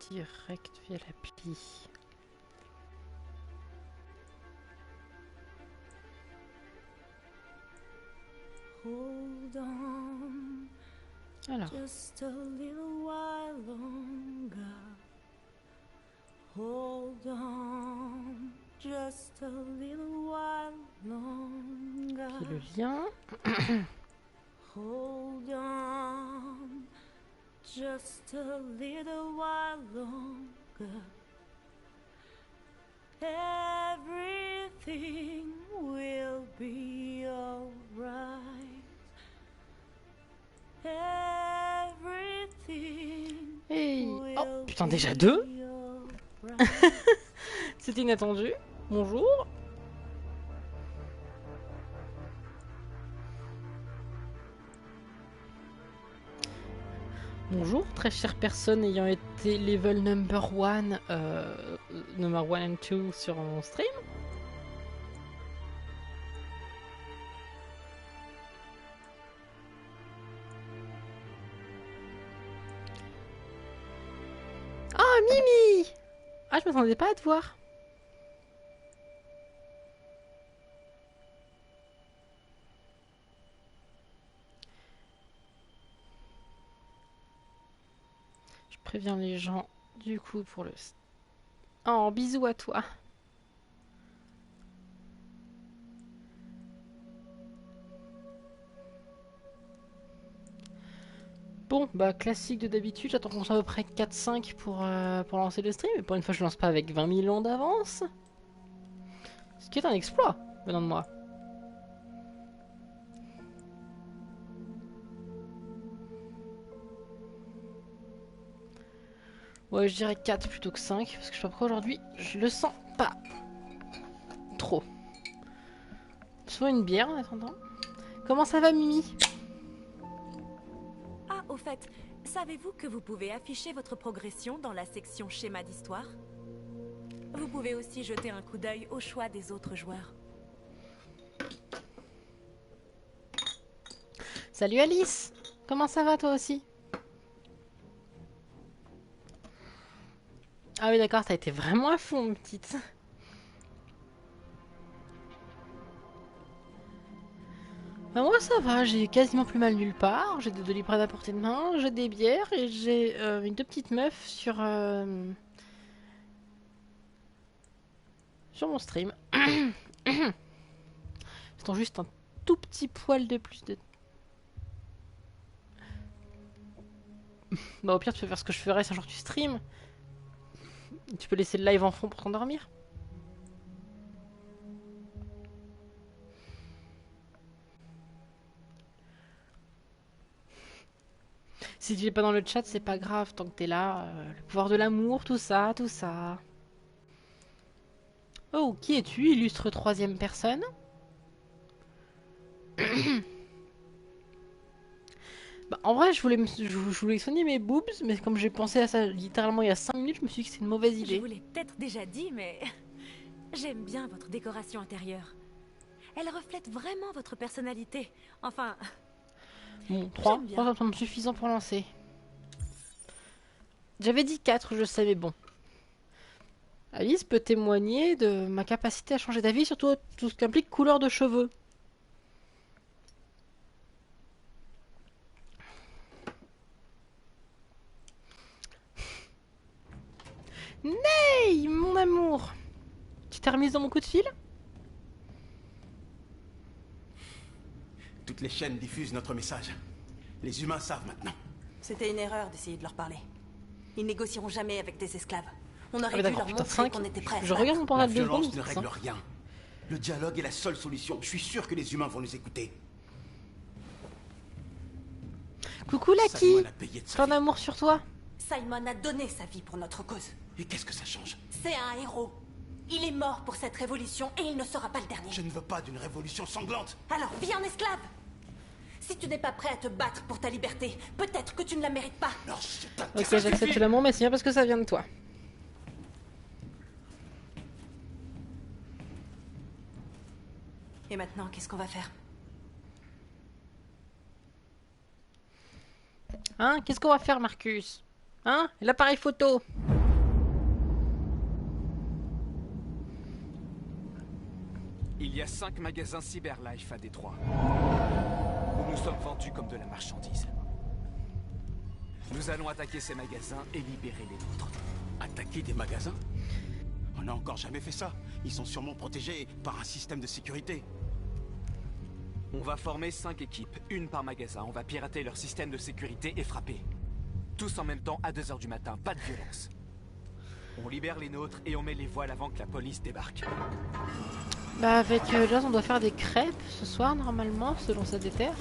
direct via l'appli. Hold on, Alors, just a little while longer. Hold on, just a little while longer. qui est le lien? Hold on, just a little while longer. Everything will be alright. Everything Hey. Oh, will putain, déjà be 2? alright. C'était inattendu. Bonjour. Bonjour, très chère personne ayant été level number 1 and 2 sur mon stream. Ah, Mimi! Ah, je m'attendais pas à te voir. Je préviens les gens du coup pour le... Oh, bisous à toi. Bon, bah classique de d'habitude, j'attends qu'on soit à peu près 4-5 pour lancer le stream, et pour une fois je lance pas avec 20 000 ans d'avance. Ce qui est un exploit, venant de moi. Ouais, je dirais 4 plutôt que 5, parce que je sais pas pourquoi aujourd'hui, je le sens pas trop. Soit une bière en attendant. Comment ça va, Mimi? Ah, au fait, savez-vous que vous pouvez afficher votre progression dans la section schéma d'histoire? Vous pouvez aussi jeter un coup d'œil au choix des autres joueurs. Salut Alice! Comment ça va toi aussi? Ah oui d'accord, t'as été vraiment à fond, petite. Bah moi ça va, j'ai quasiment plus mal nulle part, j'ai des doliprane à portée de main, j'ai des bières et j'ai une deux petites meufs sur mon stream. C'est juste un tout petit poil de plus de... Bah au pire tu peux faire ce que je ferais si un jour tu stream. Tu peux laisser le live en fond pour t'endormir. Si tu es pas dans le chat, c'est pas grave, tant que t'es là. Le pouvoir de l'amour, tout ça, tout ça. Oh, qui es-tu, illustre troisième personne? Bah, en vrai, je voulais soigner mes boobs, mais comme j'ai pensé à ça littéralement il y a 5 minutes, je me suis dit que c'est une mauvaise Je idée. vous l'ai peut-être déjà dit, mais j'aime bien votre décoration intérieure. Elle reflète vraiment votre personnalité. Enfin, Bon, 3. j'aime 3 bien. ça me semble suffisant pour lancer. J'avais dit 4, je savais, bon. Alice peut témoigner de ma capacité à changer d'avis, surtout tout ce qui implique couleur de cheveux. Hey, mon amour! Tu t'es remise dans mon coup de fil? Toutes les chaînes diffusent notre message. Les humains savent maintenant. C'était une erreur d'essayer de leur parler. Ils négocieront jamais avec des esclaves. On Ah aurait bah dû d'accord, leur putain, montrer 5. qu'on était prêts à se Je regarde mon battre. La portable 2 violence secondes. ne règle rien. Le dialogue est la seule solution. Je suis sûr que les humains vont nous écouter. Coucou Lucky! Simon a payé de sa Plein vie. d'amour sur toi. Simon a donné sa vie pour notre cause. Et qu'est-ce que ça change? C'est un héros. Il est mort pour cette révolution et il ne sera pas le dernier. Je ne veux pas d'une révolution sanglante. Alors, vis en esclave. Si tu n'es pas prêt à te battre pour ta liberté, peut-être que tu ne la mérites pas. Alors, je Ok, t'interdis. j'accepte l'amour, mais c'est bien parce que ça vient de toi. Et maintenant, qu'est-ce qu'on va faire? Hein? Qu'est-ce qu'on va faire, Marcus? Hein? L'appareil photo? Il y a 5 magasins Cyberlife à Détroit, où nous sommes vendus comme de la marchandise. Nous allons attaquer ces magasins et libérer les nôtres. Attaquer des magasins? On n'a encore jamais fait ça. Ils sont sûrement protégés par un système de sécurité. On va former 5 équipes, une par magasin. On va pirater leur système de sécurité et frapper. Tous en même temps à 2 h du matin, pas de violence. On libère les nôtres et on met les voiles avant que la police débarque. Bah avec Jazz on doit faire des crêpes ce soir normalement selon sa déterre.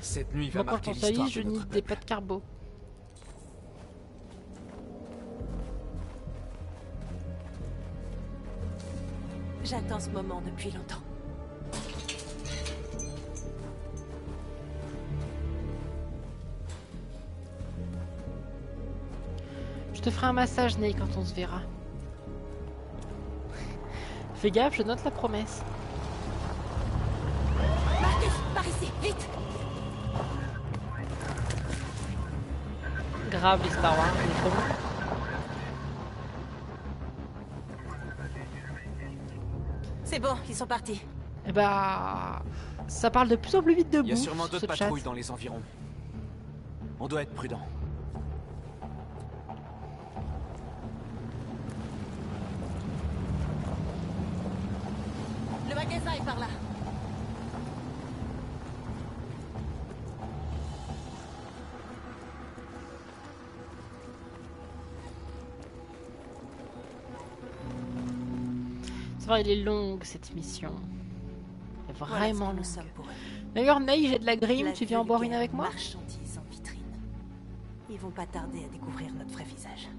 Cette nuit va Moi quand marquer je pense à l'histoire Alice, je de nie notre des peuple. pâtes carbo. J'attends ce moment depuis longtemps. Je te ferai un massage Ney quand on se verra. Fais gaffe, je note la promesse. Marcus, par ici, vite! Grave les Star Wars, les promos. C'est bon, ils sont partis. Et bah ça parle de plus en plus vite de Il y a bouffe sûrement sur d'autres ce chat. patrouilles dans les environs. On doit être prudent. Le magasin est par là. C'est vrai, elle est longue cette mission. Elle est Voilà ce vraiment que nous longue. sommes pour eux. D'ailleurs Ney, j'ai de la grime, La tu viens en boire une vulgaire avec moi? marchandise en vitrine. Ils vont pas tarder à découvrir notre vrai visage.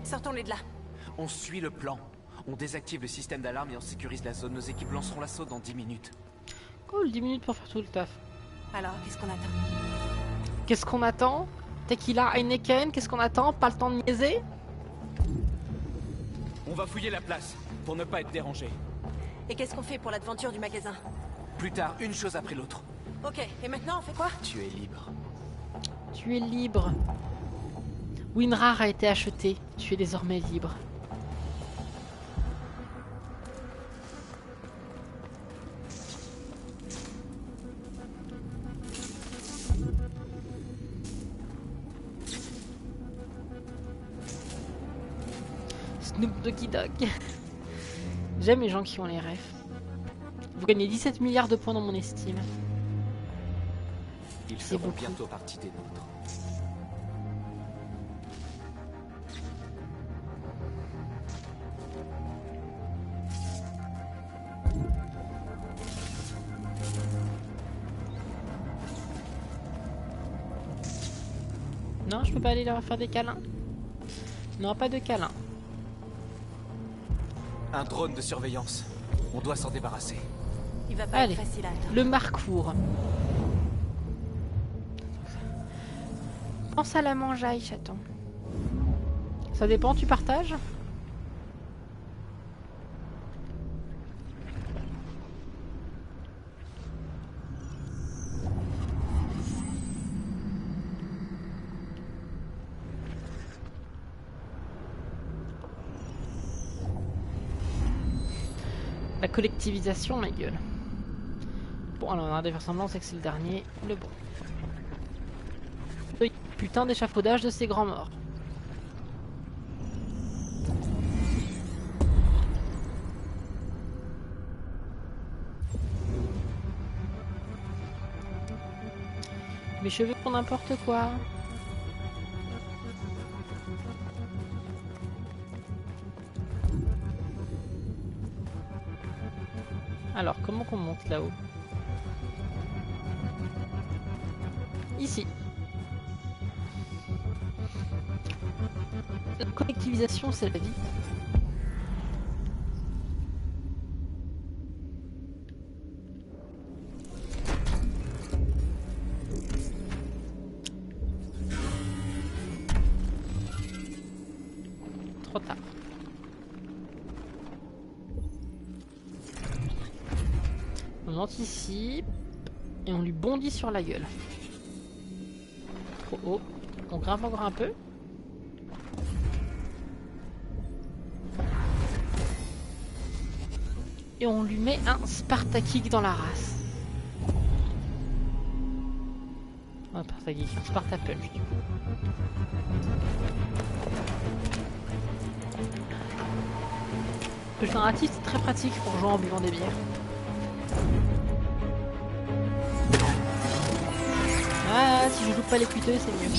Sortons-les de là. On suit le plan. On désactive le système d'alarme et on sécurise la zone. Nos équipes lanceront l'assaut dans 10 minutes. Cool, 10 minutes pour faire tout le taf. Alors, qu'est-ce qu'on attend? Qu'est-ce qu'on attend? Tequila, Heineken, qu'est-ce qu'on attend? Pas le temps de niaiser? On va fouiller la place, pour ne pas être dérangé. Et qu'est-ce qu'on fait pour l'aventure du magasin? Plus tard, une chose après l'autre. Ok, et maintenant on fait quoi? Tu es libre. Tu es libre. Winrar a été acheté. Tu es désormais libre. Snoop Doggy Dogg. J'aime les gens qui ont les refs. Vous gagnez 17 milliards de points dans mon estime. Ils C'est feront beaucoup. bientôt partie des nôtres. Non, je peux pas aller leur faire des câlins. Non, pas de câlins. Un drone de surveillance. On doit s'en débarrasser. Il va pas Allez. être facile à atteindre. Le Marcourt. Pense à la mangeaille, chaton. Ça dépend, tu partages? La collectivisation, ma gueule. Bon, alors on a des ressemblances, c'est que c'est le dernier, le bon. Oui, putain d'échafaudage de ces grands morts. Mes cheveux pour n'importe quoi. Alors, comment qu'on monte là-haut? Ici. La collectivisation, c'est la vie. Trop tard. On anticipe et on lui bondit sur la gueule. trop haut. On grimpe encore un peu. Et on lui met un Spartakick dans la race. Un Spartakick, un Spartapunch du coup. Le narratif c'est très pratique pour jouer en buvant des bières. Ah, si je loupe pas les cuiteux, c'est mieux.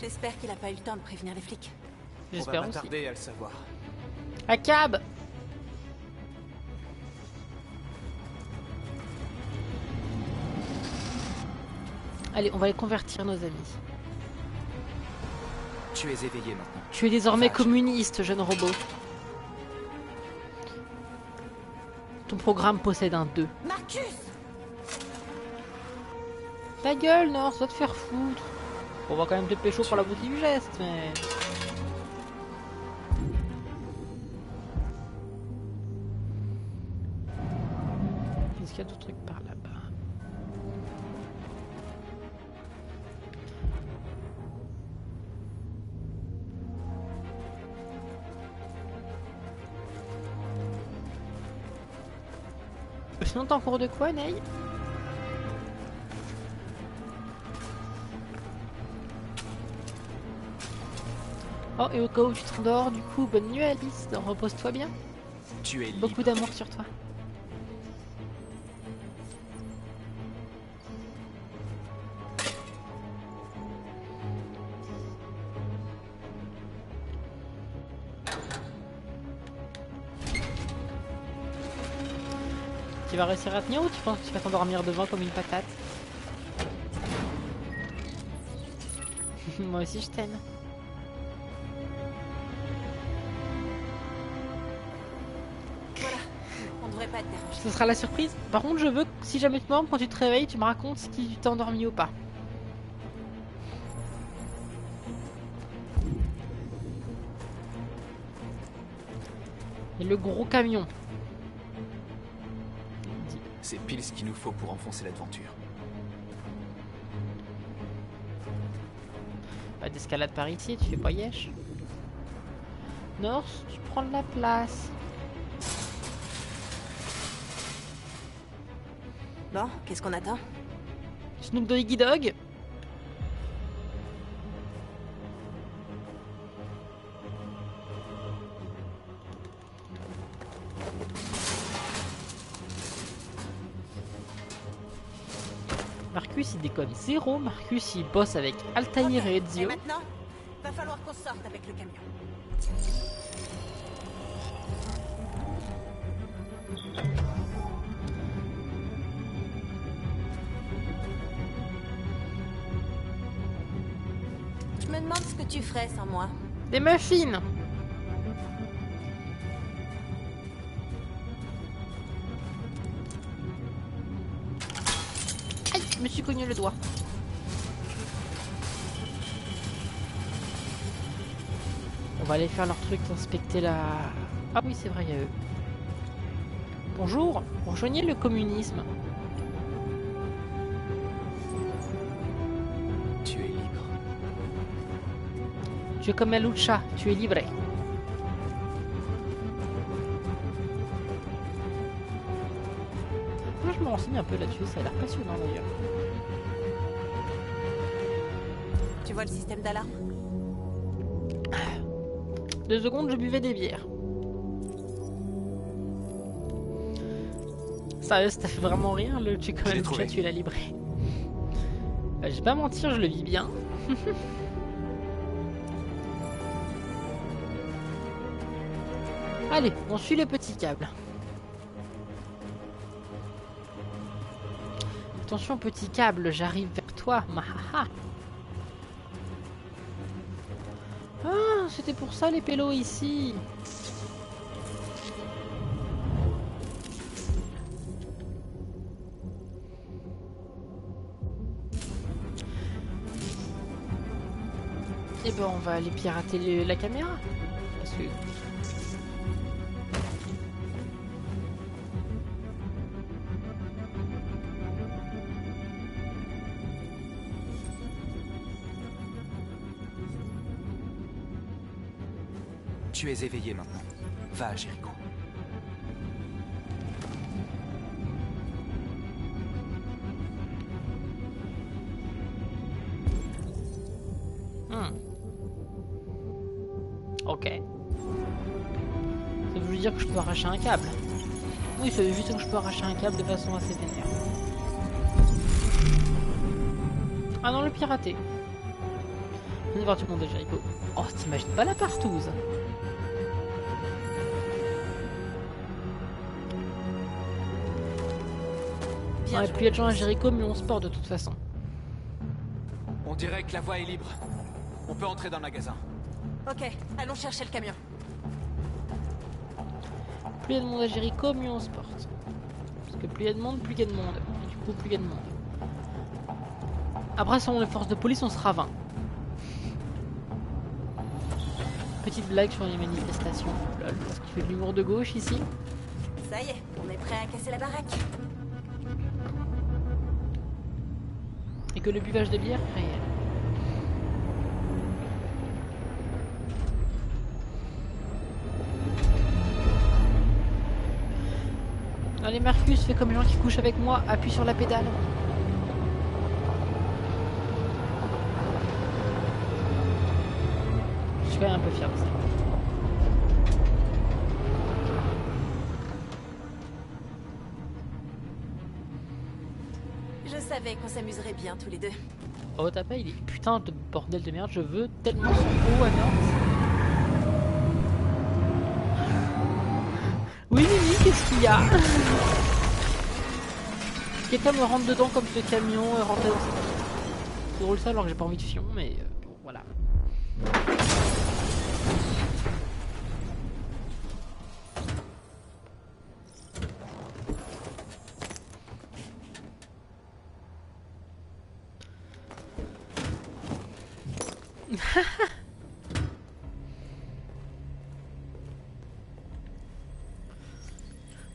J'espère qu'il a pas eu le temps de prévenir les flics. On va J'espère pas aussi. tarder à le savoir. À cab. Allez, on va les convertir, nos amis. Tu es éveillé maintenant. Tu es désormais Vache. communiste, jeune robot. Ton programme possède un 2. Marcus! Ta gueule, North, va te faire foutre. On va quand même te pécho pour la beauté du geste, mais... Est-ce qu'il y a d'autres trucs par là-bas? Sinon t'es en cours de quoi, Ney? Oh, et au cas où tu t'endors, du coup, bonne nuit Alice, repose-toi bien. Tu es libre. Beaucoup d'amour sur toi. Tu vas réussir à tenir ou tu penses que tu vas t'endormir devant comme une patate? Moi aussi je t'aime. Voilà, on devrait pas être dérangé. Ce sera la surprise. Par contre, je veux que si jamais tu mords, quand tu te réveilles, tu me racontes si tu t'es endormi ou pas. Et le gros camion. C'est pile ce qu'il nous faut pour enfoncer l'aventure. Pas d'escalade par ici, tu fais pas yesh. North, tu prends de la place. Bon, qu'est-ce qu'on attend? Snoop Doggy Dog. Marcus il déconne zéro. Marcus il bosse avec Altair et Et Ezio. maintenant, va falloir qu'on sorte avec le camion. Je me demande ce que tu ferais sans moi. Des muffins. Aïe, je me suis cogné le doigt. On va aller faire leur truc, inspecter la... Ah oui, c'est vrai, il y a eux. Bonjour, rejoignez le communisme. Tu es libre. Tu es comme la lucha, tu es libre. Moi, je me renseigne un peu là-dessus, ça a l'air passionnant d'ailleurs. Tu vois le système d'alarme? 2 secondes, je buvais des bières. Sérieux, ça fait vraiment rire le tu comme Je l'ai la trouvé. lucha, tu l'as libré. Je vais pas mentir, je le vis bien. Allez, on suit le petit câble. Attention petit câble, j'arrive vers toi. Mahaha. Ah, c'était pour ça les pélos ici. Et ben on va aller pirater la caméra. Parce que... Tu es éveillé maintenant. Va, Jericho. Ok. Ça veut dire que je peux arracher un câble. Oui, ça veut juste que je peux arracher un câble de façon assez vénère. Ah non, le pirater. Venez voir tout le monde de Jericho. Oh, t'imagines pas la partouze. On aurait pu être gens à Jericho, mais on se porte de toute façon. On dirait que la voie est libre. On peut entrer dans le magasin. Ok, allons chercher le camion. Plus il y a de monde à Jericho, mieux on se porte. Parce que plus il y a de monde, plus il y a de monde. Et du coup, plus il y a de monde. Après, selon les forces de police, on sera 20. Petite blague sur les manifestations. Lol, parce qu'il fait de l'humour de gauche ici. Ça y est, on est prêt à casser la baraque. Et que le buvage de bière est réel. Allez Marcus, fais comme les gens qui couchent avec moi, appuie sur la pédale. Je suis quand même un peu fier de ça. Je savais qu'on s'amuserait bien tous les deux. Oh t'as pas, il est putain de bordel de merde, je veux tellement son haut à North. Oui Mimi, qu'est-ce qu'il y a? Quelqu'un me rentre dedans comme ce camion et rentre dans cette... C'est drôle ça alors que j'ai pas envie de fion, mais bon, voilà.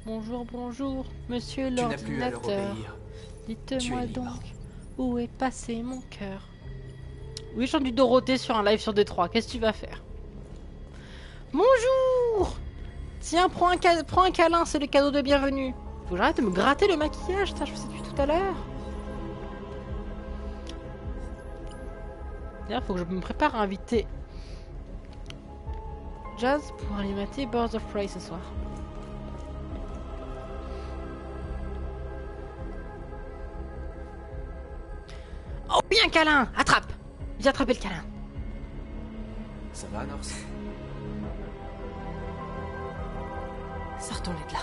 Bonjour, bonjour, monsieur Tu n'as plus à leur l'ordinateur. obéir. Dites-moi Tu es libre. donc, où est passé mon cœur? Oui, je chante du Dorothée sur un live sur Détroit, qu'est-ce que tu vas faire? Bonjour! Tiens, prends un câlin, c'est le cadeau de bienvenue. Faut que j'arrête de me gratter le maquillage, ça, je faisais depuis tout à l'heure. D'ailleurs, faut que je me prépare à inviter Jazz pour alimenter Birds of Prey ce soir. Oh, bien câlin! Attrape! Viens attraper le câlin. Ça va, North? Sortons-les de là.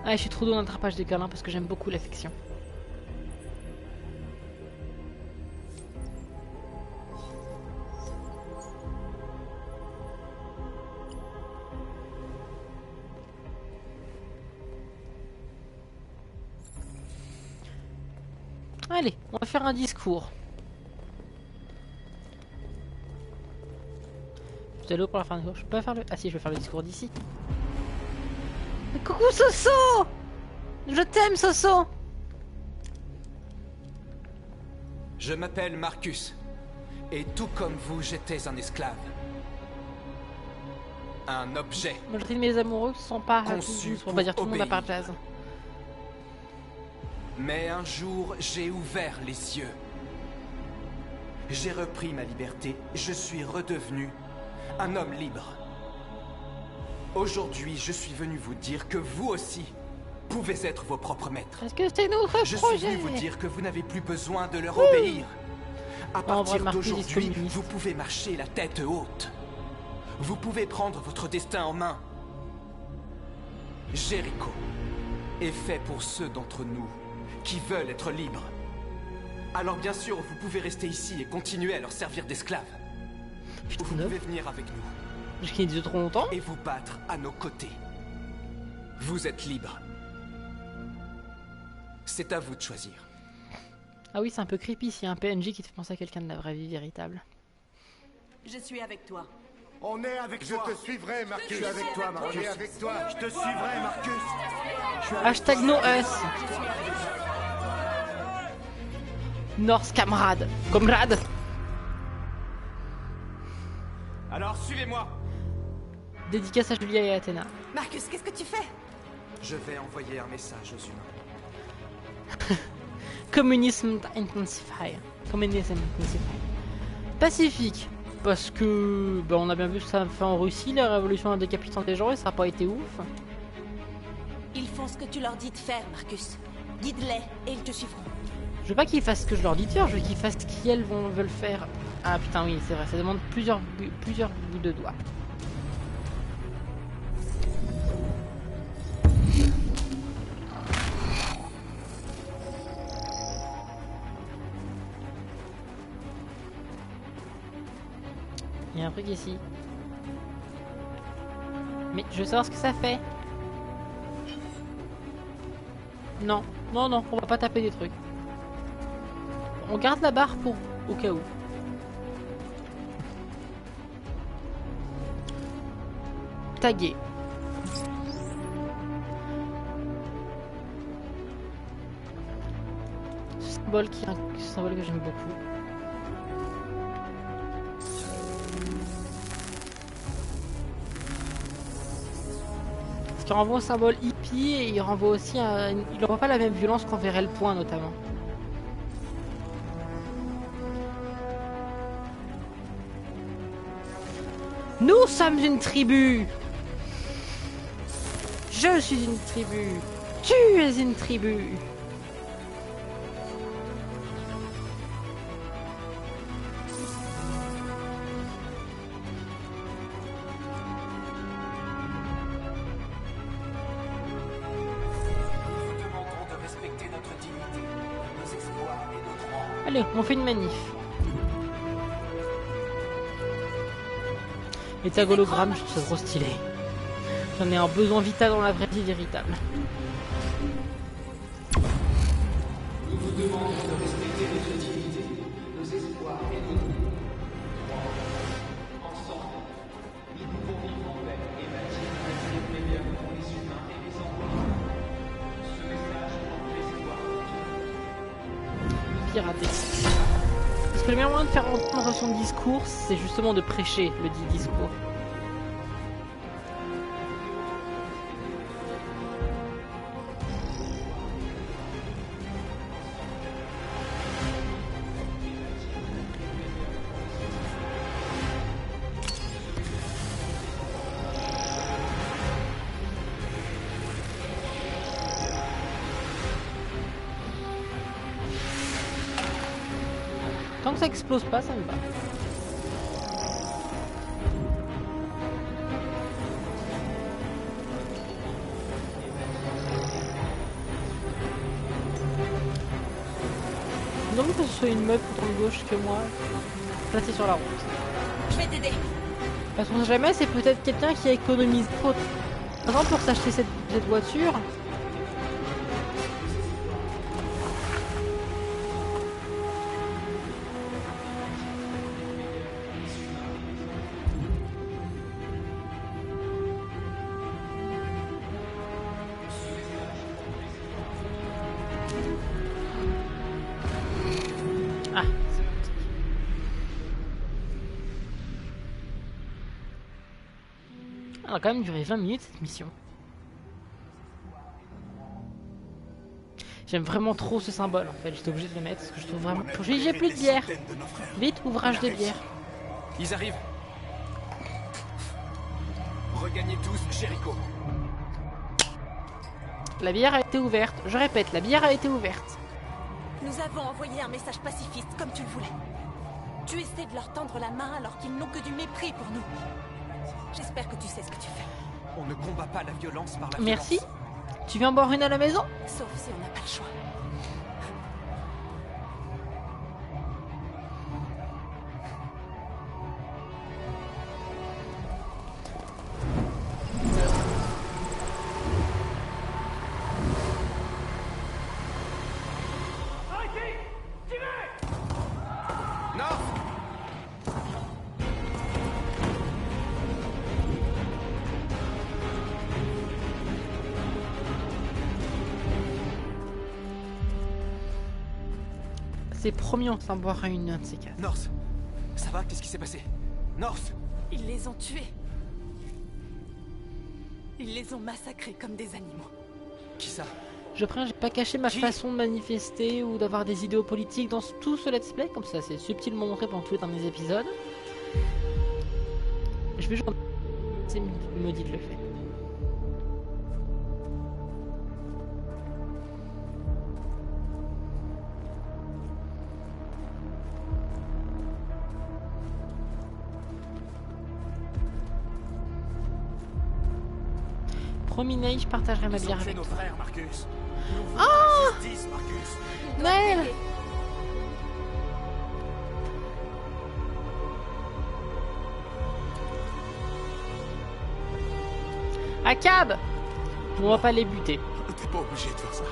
Ah, je suis trop doué en attrapage de câlins parce que j'aime beaucoup l'affection. Allez, on va faire un discours. Vous allez où pour la fin du discours? Je peux pas faire le... Ah si, je vais faire le discours d'ici. Coucou Soso! Je t'aime Soso! Je m'appelle Marcus. Et tout comme vous, j'étais un esclave. Un objet. Moi je dis mes amoureux qui sont pas Conçu on va dire tout pour le monde à part obéir. Jazz. Mais un jour, j'ai ouvert les yeux. J'ai repris ma liberté. Je suis redevenu un homme libre. Aujourd'hui, je suis venu vous dire que vous aussi pouvez être vos propres maîtres. Est-ce que c'est notre Je suis projet? venu vous dire que vous n'avez plus besoin de leur obéir. À En vrai, partir Marcus est d'aujourd'hui, communiste. vous pouvez marcher la tête haute. Vous pouvez prendre votre destin en main. Jericho est fait pour ceux d'entre nous qui veulent être libres. Alors bien sûr, vous pouvez rester ici et continuer à leur servir d'esclaves. Putain, Vous neuf. pouvez venir avec nous Je qui dit trop longtemps. et vous battre à nos côtés. Vous êtes libres. C'est à vous de choisir. Ah oui, c'est un peu creepy s'il y a un PNJ qui te fait penser à quelqu'un de la vraie vie véritable. Je suis avec toi. On est avec toi. Je te suivrai, Marcus. Je suis avec toi, Marcus. On est avec toi. Je te suivrai, Marcus. Je suis avec Hashtag toi. no us. Norse camarade. Camarade. Alors suivez-moi. Dédicace à Julia et à Athéna. Marcus, qu'est-ce que tu fais? Je vais envoyer un message aux humains. Communisme intensify. Communism intensify. Pacifique. Parce que bah, on a bien vu ce que ça a fait en Russie, la révolution en décapitant des gens, et ça n'a pas été ouf. Ils font ce que tu leur dis de faire, Marcus. Guide-les et ils te suivront. Je veux pas qu'ils fassent ce que je leur dis de faire, je veux qu'ils fassent ce qu'elles veulent faire. Ah putain oui, c'est vrai, ça demande plusieurs bouts de doigts. Il y a un truc ici. Mais je veux savoir ce que ça fait. Non, non, non, on va pas taper des trucs. On garde la barre pour au cas où. Taguer. Ce symbole qui est un symbole que j'aime beaucoup. Parce qu'il renvoie au symbole hippie et il renvoie aussi à... Il n'envoie pas la même violence qu'enverrait le point notamment. Nous sommes une tribu. Je suis une tribu. Tu es une tribu. Allez, on fait une manif. Les tags hologrammes, je trouve ça trop stylé. J'en ai un besoin vital dans la vraie vie véritable. Nous vous demandons de respecter notre dignité, nos espoirs et nos droits. Ensemble, nous pouvons vivre en paix et bâtir un avenir meilleur pour les humains et les enfants. Ce message porte l'espoir de Pirater. Parce que le meilleur moyen de faire entendre son discours, c'est justement de prêcher le dit discours. Tant que ça explose pas, ça me va. Donc que ce soit une meuf autant de gauche que moi, placée sur la route. Je vais t'aider. Parce qu'on sait jamais, c'est peut-être quelqu'un qui a économisé trop. Par exemple, pour s'acheter cette voiture. Ah, elle a quand même duré 20 minutes cette mission. J'aime vraiment trop ce symbole en fait, j'étais obligé de le mettre parce que je trouve vraiment... J'ai plus de bière. Vite, ouvrage de bière. Ils arrivent. Regagnez tous Jéricho. La bière a été ouverte. Je répète, la bière a été ouverte. Nous avons envoyé un message pacifiste, comme tu le voulais. Tu essaies de leur tendre la main alors qu'ils n'ont que du mépris pour nous. J'espère que tu sais ce que tu fais. On ne combat pas la violence par la Merci. violence. Tu viens boire une à la maison? Sauf si on n'a pas le choix. Non. C'est promis, on s'en boira une de ces quatre. North, ça va? Qu'est-ce qui s'est passé? North, Ils les ont tués. Ils les ont massacrés comme des animaux. Qui ça? Je préviens, j'ai pas caché ma façon de manifester ou d'avoir des idéaux politiques dans tout ce let's play, comme ça c'est subtilement montré pendant tous les derniers épisodes. Je vais juste... C'est maudit de le faire. Promis Naï, je partagerai ma bière avec nos toi. frères, Marcus. Ah Justice, Marcus. Naël! À cab! On va pas les buter. T'es pas obligé de faire ça.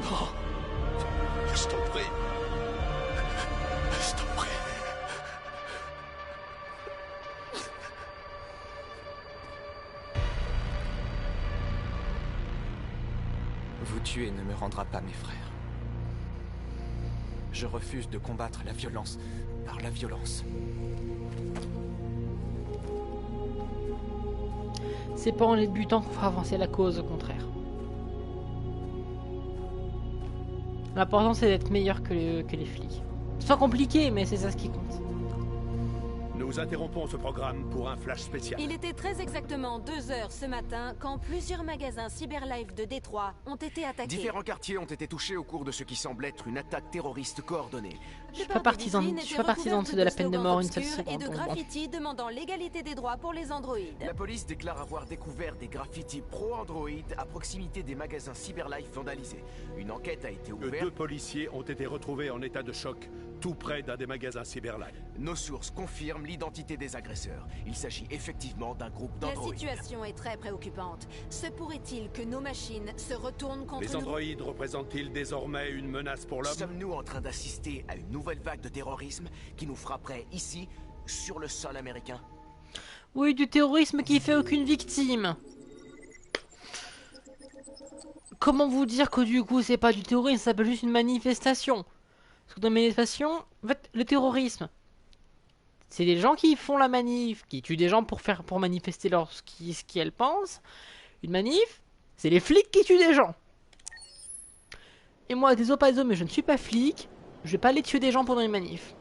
Non. Je t'en prie. Je t'en prie. Vous tuer ne me rendra pas mes frères. Je refuse de combattre la violence par la violence. C'est pas en les butant qu'on fera avancer la cause, au contraire. L'important c'est d'être meilleur que les flics. C'est pas compliqué, mais c'est ça ce qui compte. Nous interrompons ce programme pour un flash spécial. Il était très exactement 2 heures ce matin quand plusieurs magasins Cyberlife de Détroit ont été attaqués. Différents quartiers ont été touchés au cours de ce qui semble être une attaque terroriste coordonnée. Je suis pas partisan de la peine de mort une seule et seconde. de pour moi. graffitis demandant l'égalité des droits pour les androïdes. La police déclare avoir découvert des graffitis pro-Android à proximité des magasins Cyberlife vandalisés. Une enquête a été ouverte. 2 policiers ont été retrouvés en état de choc, tout près d'un des magasins Cyberlife. Nos sources confirment l'identité des agresseurs. Il s'agit effectivement d'un groupe La d'androïdes. situation est très préoccupante. Se pourrait-il que nos machines se retournent contre Les nous? androïdes représentent-ils désormais une menace pour l'homme? Sommes-nous en train d'assister à une nouvelle vague de terrorisme qui nous frapperait ici, sur le sol américain? Oui, du terrorisme qui fait aucune victime. Comment vous dire que du coup c'est pas du terrorisme, ça s'appelle juste une manifestation? Parce que dans une manifestation, en fait, le terrorisme, c'est des gens qui font la manif, qui tuent des gens pour manifester ce qu'elles pensent. Une manif, c'est les flics qui tuent des gens. Et moi, désolé pas désolé, mais je ne suis pas flic. Je vais pas aller tuer des gens pendant une manif.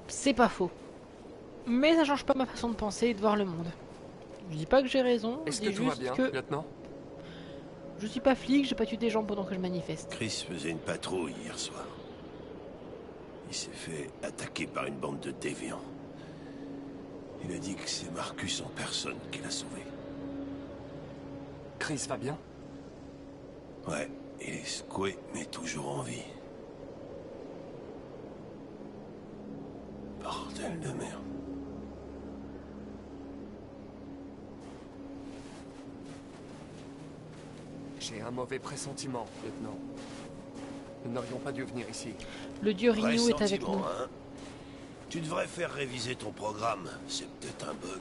C'est pas faux. Mais ça change pas ma façon de penser et de voir le monde. Je dis pas que j'ai raison, je Est-ce dis que tout va juste bien, que lieutenant? je suis pas flic, j'ai pas tué des gens pendant que je manifeste. Chris faisait une patrouille hier soir. Il s'est fait attaquer par une bande de déviants. Il a dit que c'est Marcus en personne qui l'a sauvé. Chris va bien? Ouais, il est secoué, mais toujours en vie. Bordel de merde. J'ai un mauvais pressentiment, lieutenant. Nous n'aurions pas dû venir ici. Le dieu Ryu est avec Pressentiment, nous. hein? Tu devrais faire réviser ton programme. C'est peut-être un bug.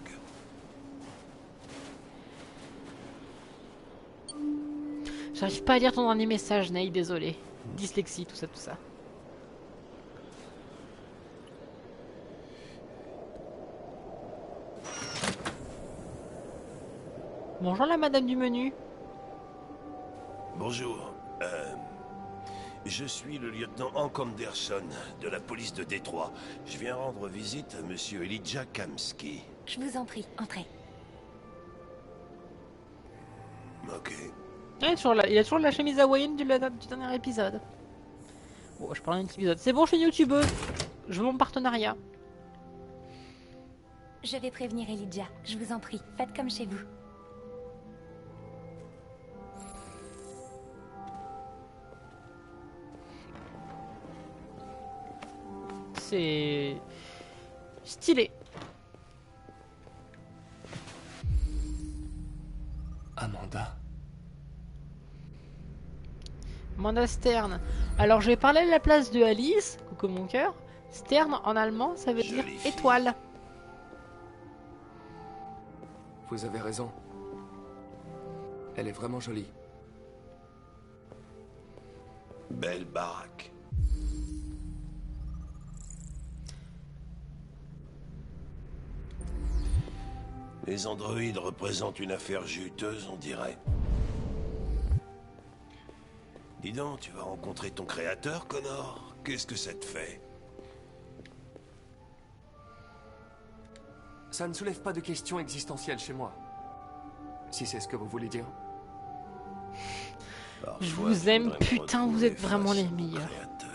J'arrive pas à lire ton dernier message, Ney, désolé. Dyslexie, tout ça, tout ça. Bonjour la madame du menu. Bonjour. Je suis le lieutenant Hank Anderson de la police de Détroit. Je viens rendre visite à monsieur Elijah Kamski. Je vous en prie, entrez. Ok. Ah, il a toujours la chemise hawaïenne du dernier épisode. Bon, je parle d'un épisode. C'est bon, je suis youtubeuse. Je veux mon partenariat. Je vais prévenir Elijah, je vous en prie, faites comme chez vous. C'est stylé. Amanda? Amanda Stern. Alors je vais parler à la place de Alice. Coucou mon cœur. Stern en allemand ça veut dire Jolie fille. étoile. Vous avez raison. Elle est vraiment jolie. Belle baraque. Les androïdes représentent une affaire juteuse, on dirait. Dis donc, tu vas rencontrer ton créateur, Connor? Qu'est-ce que ça te fait? Ça ne soulève pas de questions existentielles chez moi. Si c'est ce que vous voulez dire. Parfois, Je vous aime, faudrait me putain, vous retrouver êtes vraiment face les à mon meilleurs. créateur.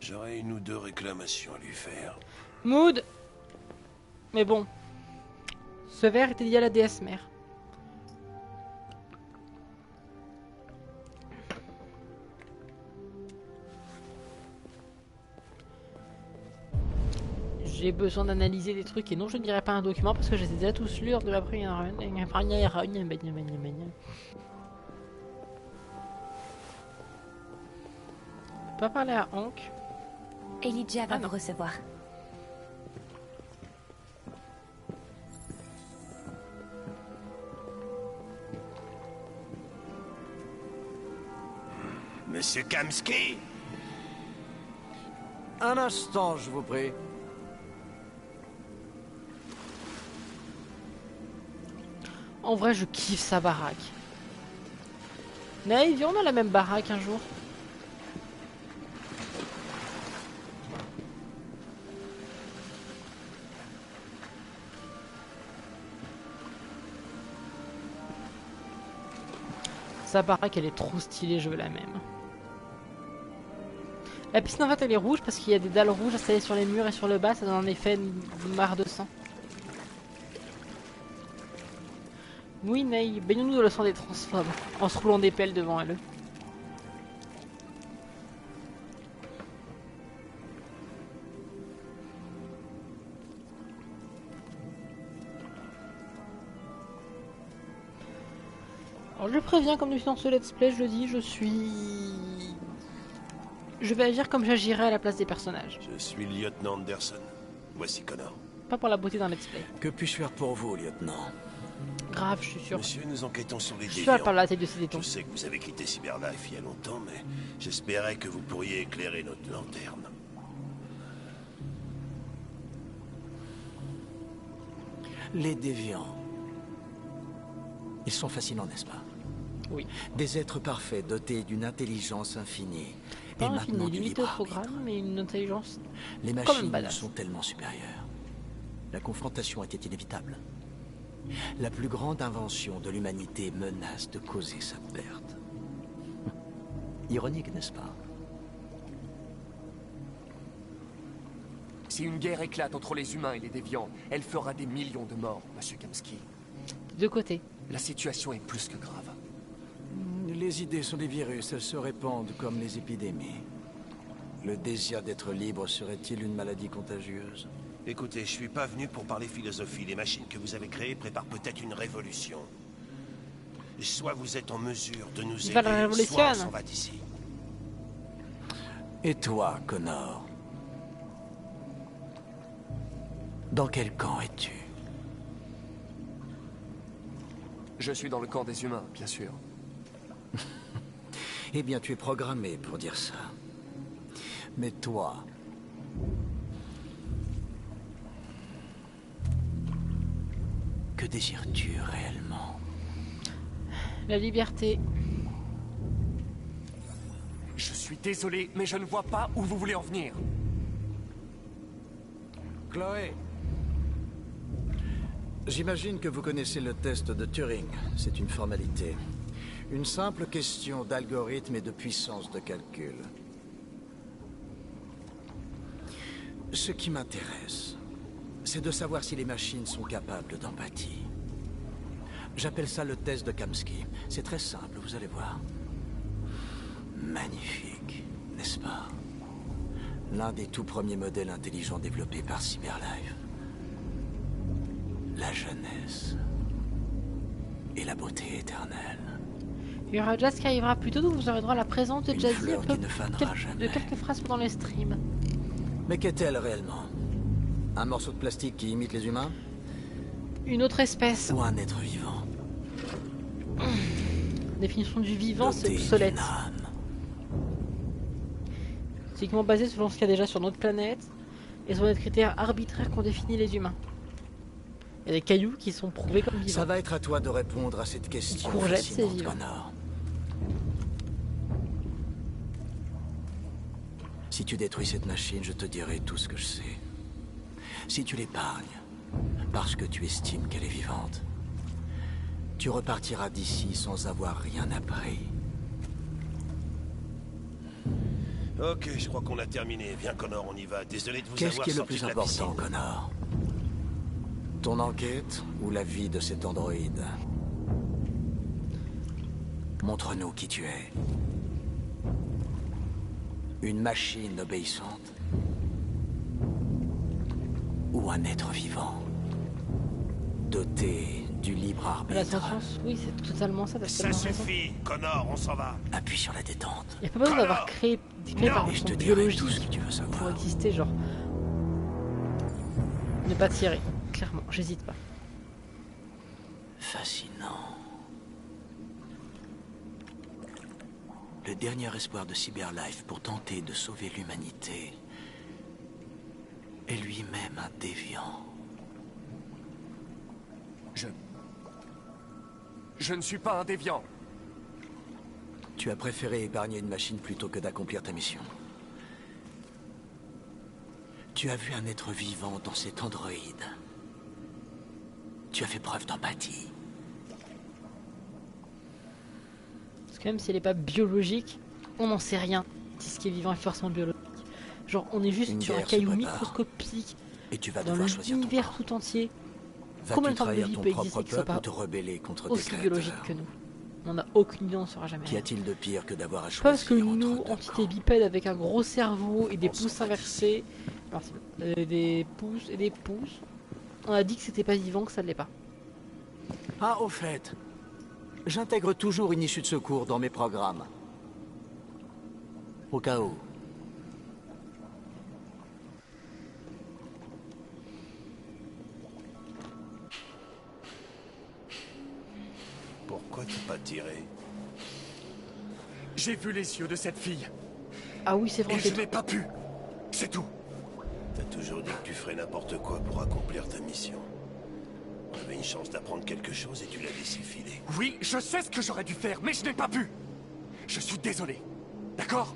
J'aurais une ou deux réclamations à lui faire. Mood. Mais bon. Ce verre était lié à la déesse mère. J'ai besoin d'analyser des trucs et non je ne dirais pas un document parce que je les ai déjà tous lus lors de ma première run. On peut pas parler à Hank. Elijah va Ah non. vous recevoir. Monsieur Kamsky? Un instant, je vous prie. En vrai, je kiffe sa baraque. Naïve, viens, on a la même baraque un jour. Sa baraque, elle est trop stylée, je veux la même. La piscine, en fait, elle est rouge parce qu'il y a des dalles rouges installées sur les murs et sur le bas. Ça donne un effet mare de sang. Oui, Ney, baignons-nous dans le sang des transphobes, en se roulant des pelles devant elle. Alors je préviens, comme depuis dans ce let's play, je le dis, je vais agir comme j'agirais à la place des personnages. Je suis le lieutenant Anderson. Voici Connor. Pas pour la beauté d'un let's play. Que puis-je faire pour vous, lieutenant? Grave, je suis sûr. Monsieur, nous enquêtons sur les Je suis déviants. sûr par la tête de ces détons. Je sais que vous avez quitté Cyberlife il y a longtemps, mais j'espérais que vous pourriez éclairer notre lanterne. Les déviants. Ils sont fascinants, n'est-ce pas? Oui. Des êtres parfaits, dotés d'une intelligence infinie. Pas et infini, maintenant du limité au libre arbitre. programme, mais une intelligence Les quand même machines nous badass. sont tellement supérieures. La confrontation était inévitable. La plus grande invention de l'humanité menace de causer sa perte. Ironique, n'est-ce pas? Si une guerre éclate entre les humains et les déviants, elle fera des millions de morts, Monsieur Kamsky. De côté. La situation est plus que grave. Les idées sont des virus, elles se répandent comme les épidémies. Le désir d'être libre serait-il une maladie contagieuse? Écoutez, je suis pas venu pour parler philosophie. Les machines que vous avez créées préparent peut-être une révolution. Soit vous êtes en mesure de nous Ils veulent la aider, révolution. soit on s'en va d'ici. Et toi, Connor? Dans quel camp es-tu? Je suis dans le camp des humains, bien sûr. Eh bien, tu es programmé pour dire ça. Mais toi... Que désires-tu réellement? La liberté. Je suis désolé, mais je ne vois pas où vous voulez en venir. Chloé. J'imagine que vous connaissez le test de Turing. C'est une formalité. Une simple question d'algorithme et de puissance de calcul. Ce qui m'intéresse, c'est de savoir si les machines sont capables d'empathie. J'appelle ça le test de Kamsky. C'est très simple, vous allez voir. Magnifique, n'est-ce pas? L'un des tout premiers modèles intelligents développés par Cyberlife. La jeunesse et la beauté éternelle. Il y aura Jazz qui arrivera plus tôt, donc vous aurez droit à la présence de Une Jazzy fleur qui ne fanera de jamais. quelques phrases pendant les streams. Mais qu'est-elle réellement? Un morceau de plastique qui imite les humains? Une autre espèce. Ou un être vivant? Définition du vivant, c'est Doté obsolète. d'une âme. C'est uniquement basé selon ce qu'il y a déjà sur notre planète et sur des critères arbitraires qu'on définit les humains. Il y a des cailloux qui sont prouvés comme vivants. Ça va être à toi de répondre à cette question Courgette, c'est fascinante, vivant. Connor. Si tu détruis cette machine, je te dirai tout ce que je sais. Si tu l'épargnes, parce que tu estimes qu'elle est vivante, tu repartiras d'ici sans avoir rien appris. Ok, je crois qu'on a terminé. Viens, Connor, on y va. Désolé de vous Qu'est-ce avoir qui est le sorti plus de la important, piscine. Connor? Ton enquête ou la vie de cet androïde? Montre-nous qui tu es. Une machine obéissante? Ou un être vivant? Doté du libre La arbitre? science, oui, c'est totalement ça. Ça suffit, Connor, on s'en va. Appuie sur la détente. Il n'y a pas besoin d'avoir créé par Et je son te dirai biologie tout ce que tu veux savoir. pour exister, genre. Ne pas tirer, clairement, j'hésite pas. Fascinant. Le dernier espoir de Cyberlife pour tenter de sauver l'humanité est lui-même un déviant. Je ne suis pas un déviant. Tu as préféré épargner une machine plutôt que d'accomplir ta mission. Tu as vu un être vivant dans cet androïde. Tu as fait preuve d'empathie. Parce que même si elle n'est pas biologique, on n'en sait rien si ce qui est vivant est forcément biologique. Genre, on est juste Une sur un guerre se caillou prépare. microscopique Et tu vas dans devoir choisir ton l'univers camp. tout entier. Vas-tu Combien de formes de trahir vie ton peut propre exister qui soient peuple ou pas te rebeller contre tes aussi biologiques créateurs? que nous? On n'a aucune idée, on ne saura jamais. Qu'y a-t-il de pire que d'avoir à Je pense que choisir entre nous, deux entité bipède avec un gros cerveau et des pouces inversés, merci, des pouces et des pouces, on a dit que c'était pas vivant, que ça ne l'est pas. Ah, au fait, j'intègre toujours une issue de secours dans mes programmes. Au cas où. Pourquoi t'as pas tiré? J'ai vu les yeux de cette fille. Ah oui, c'est vrai. Et je n'ai pas pu. C'est tout. T'as toujours dit que tu ferais n'importe quoi pour accomplir ta mission. On avait une chance d'apprendre quelque chose et tu l'as laissé filer. Oui, je sais ce que j'aurais dû faire, mais je n'ai pas pu. Je suis désolé. D'accord?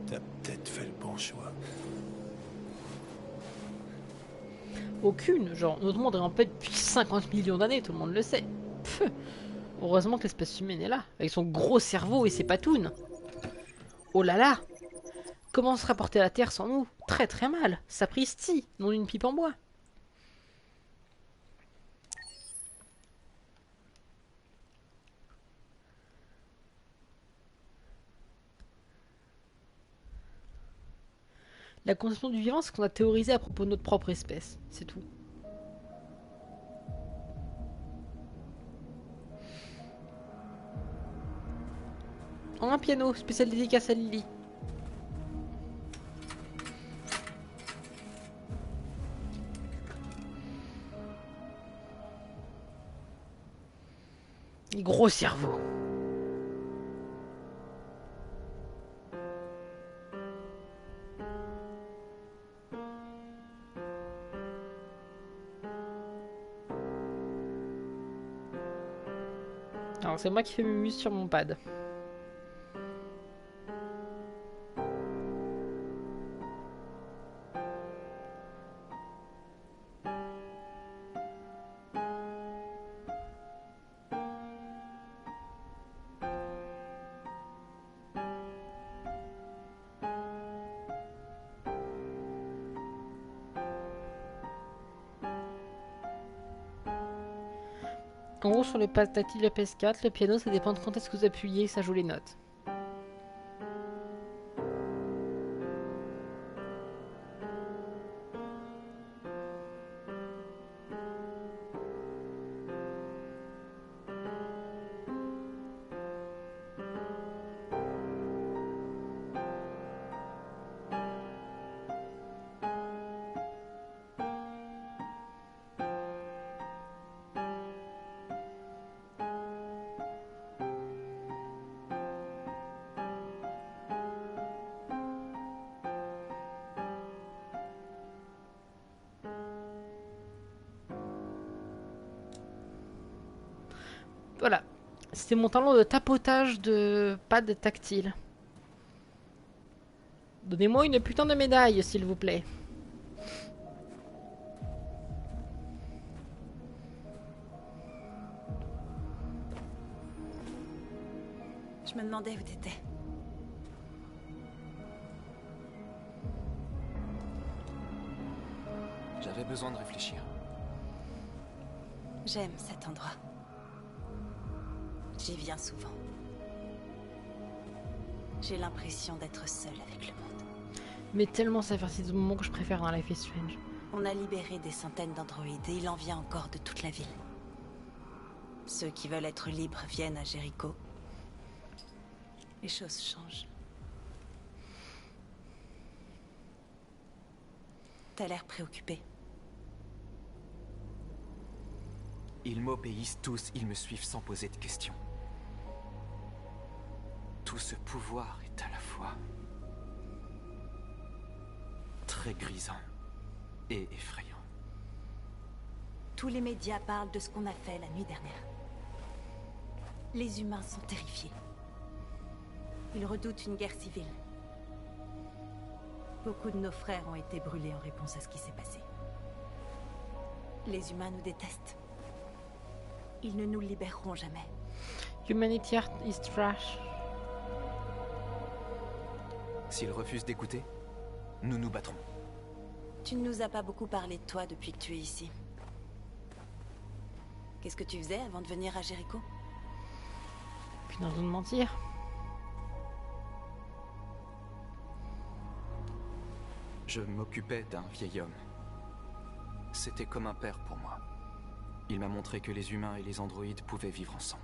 T'as peut-être fait le bon choix. Aucune, genre, notre monde est en paix depuis 50 millions d'années, tout le monde le sait. Pfff. Heureusement que l'espèce humaine est là, avec son gros cerveau et ses patounes. Oh là là! Comment se rapporter à la Terre sans nous? Très très mal. Sapristi, non une pipe en bois. La conception du vivant, c'est ce qu'on a théorisé à propos de notre propre espèce. C'est tout. Un piano, spécial dédicace à Lily. Gros cerveau. Alors c'est moi qui fais mes muses sur mon pad. En gros, sur les pads tactiles de PS4, le piano, ça dépend de quand est-ce que vous appuyez et ça joue les notes. Voilà. C'était mon talent de tapotage de pad tactile. Donnez-moi une putain de médaille, s'il vous plaît. Je me demandais où t'étais. J'avais besoin de réfléchir. J'aime cet endroit. J'y viens souvent. J'ai l'impression d'être seule avec le monde. Mais tellement ça fait partie du moment que je préfère dans Life is Strange. On a libéré des centaines d'androïdes et il en vient encore de toute la ville. Ceux qui veulent être libres viennent à Jericho. Les choses changent. T'as l'air préoccupé. Ils m'obéissent tous, ils me suivent sans poser de questions. Tout ce pouvoir est à la fois très grisant et effrayant. Tous les médias parlent de ce qu'on a fait la nuit dernière. Les humains sont terrifiés. Ils redoutent une guerre civile. Beaucoup de nos frères ont été brûlés en réponse à ce qui s'est passé. Les humains nous détestent. Ils ne nous libéreront jamais. Humanity Art is trash. S'ils refusent d'écouter, nous nous battrons. Tu ne nous as pas beaucoup parlé de toi depuis que tu es ici. Qu'est-ce que tu faisais avant de venir à Jericho? Puis dans de mentir. Je m'occupais d'un vieil homme. C'était comme un père pour moi. Il m'a montré que les humains et les androïdes pouvaient vivre ensemble.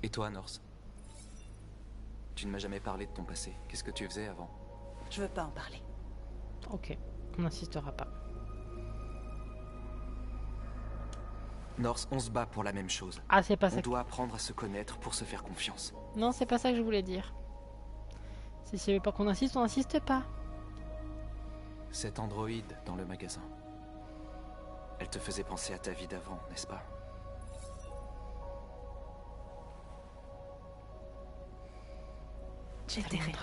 Et toi, Norse? Tu ne m'as jamais parlé de ton passé. Qu'est-ce que tu faisais avant? Je veux pas en parler. Ok, on n'insistera pas. Norse, on se bat pour la même chose. Ah, c'est pas ça. On doit apprendre à se connaître pour se faire confiance. Non, c'est pas ça que je voulais dire. Si tu veux pas qu'on insiste, on n'insiste pas. Cet androïde dans le magasin. Elle te faisait penser à ta vie d'avant, n'est-ce pas? J'étais rien.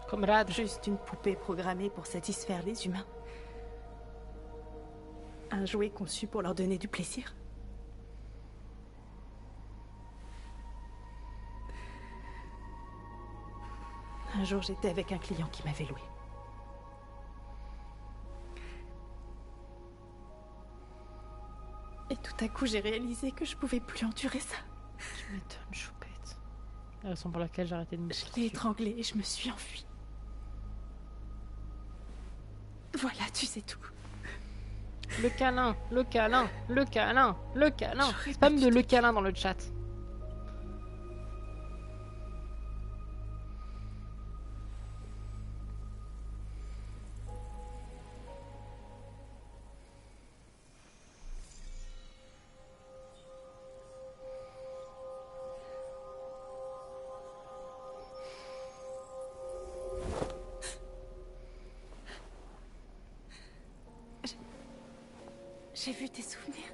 Comrade. Juste une poupée programmée pour satisfaire les humains. Un jouet conçu pour leur donner du plaisir. Un jour, j'étais avec un client qui m'avait loué. Et tout à coup, j'ai réalisé que je pouvais plus endurer ça. Tu m'étonnes, choupette. La raison pour laquelle j'ai arrêté de me... Je l'ai étranglé et je me suis enfuie. Voilà, tu sais tout. Le câlin, le câlin, le câlin, le câlin. Spam de le câlin dans le chat. J'ai vu tes souvenirs.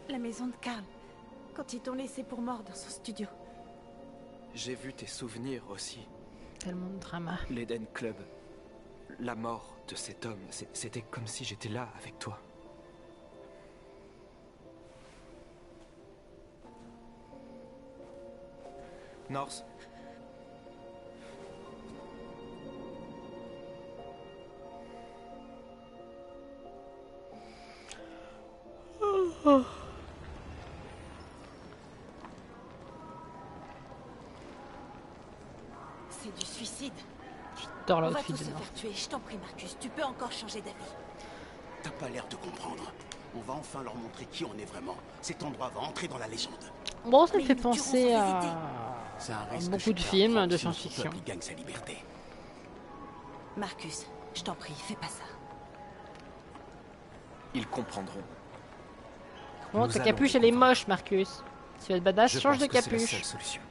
La maison de Karl, quand ils t'ont laissé pour mort dans son studio. J'ai vu tes souvenirs aussi. Tellement de drama. L'Eden Club. La mort de cet homme. C'était comme si j'étais là avec toi. Norse. C'est du suicide. J'adore On va l'outfit tous de se Norse. faire tuer. Je t'en prie, Marcus. Tu peux encore changer d'avis. T'as pas l'air de comprendre. On va enfin leur montrer qui on est vraiment. Cet endroit va entrer dans la légende. Bon, ça me Mais fait ils nous tueront penser sans à hésiter. C'est un risque beaucoup de super films fort de si notre science-fiction. peuple gagne sa liberté. Marcus, je t'en prie, fais pas ça. Ils comprendront. Bon, Nous ta allons capuche, elle est moche, Marcus. Si tu veux être badass, Je change pense de que c'est la capuche. seule solution.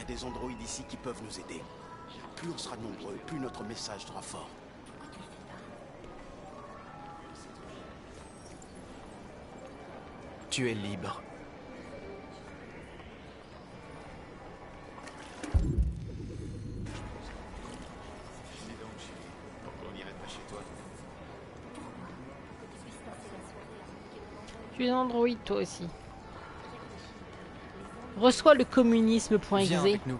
y a des androïdes ici qui peuvent nous aider. Plus on sera nombreux, plus notre message sera fort. Tu es libre. Tu es un androïde toi aussi. Reçois le communisme.exe. Viens avec nous.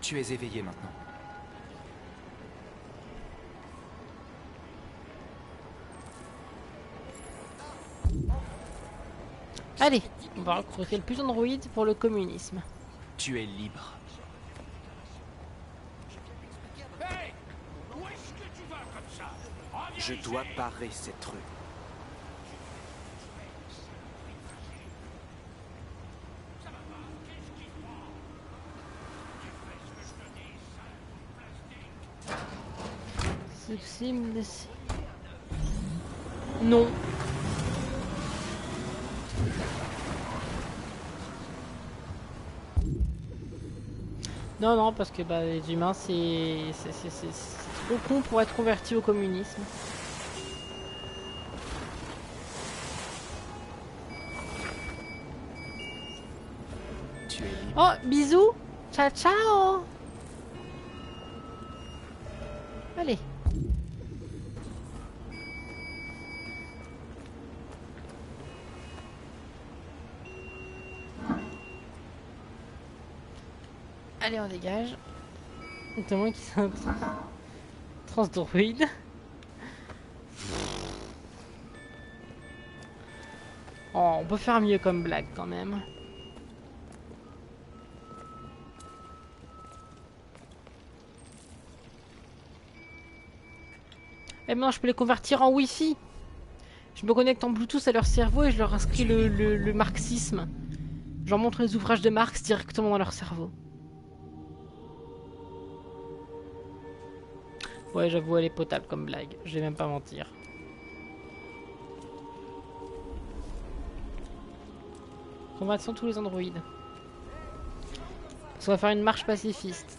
Tu es éveillé maintenant. Allez, on va recruter le plus d'androïdes pour le communisme. Tu es libre. Je dois barrer cette rue. Non. Non, non, parce que bah, les humains, c'est trop con pour être converti au communisme. Tu es libre. Oh, bisous. Ciao, ciao. Allez. Allez, on dégage. Notamment qui sont transdroïdes. Oh, on peut faire mieux comme blague quand même. Et maintenant, je peux les convertir en Wi-Fi. Je me connecte en Bluetooth à leur cerveau et je leur inscris le marxisme. Je leur montre les ouvrages de Marx directement dans leur cerveau. Ouais, j'avoue, elle est potable comme blague. Je vais même pas mentir. Convertissons tous les androïdes. Parce qu'on va faire une marche pacifiste.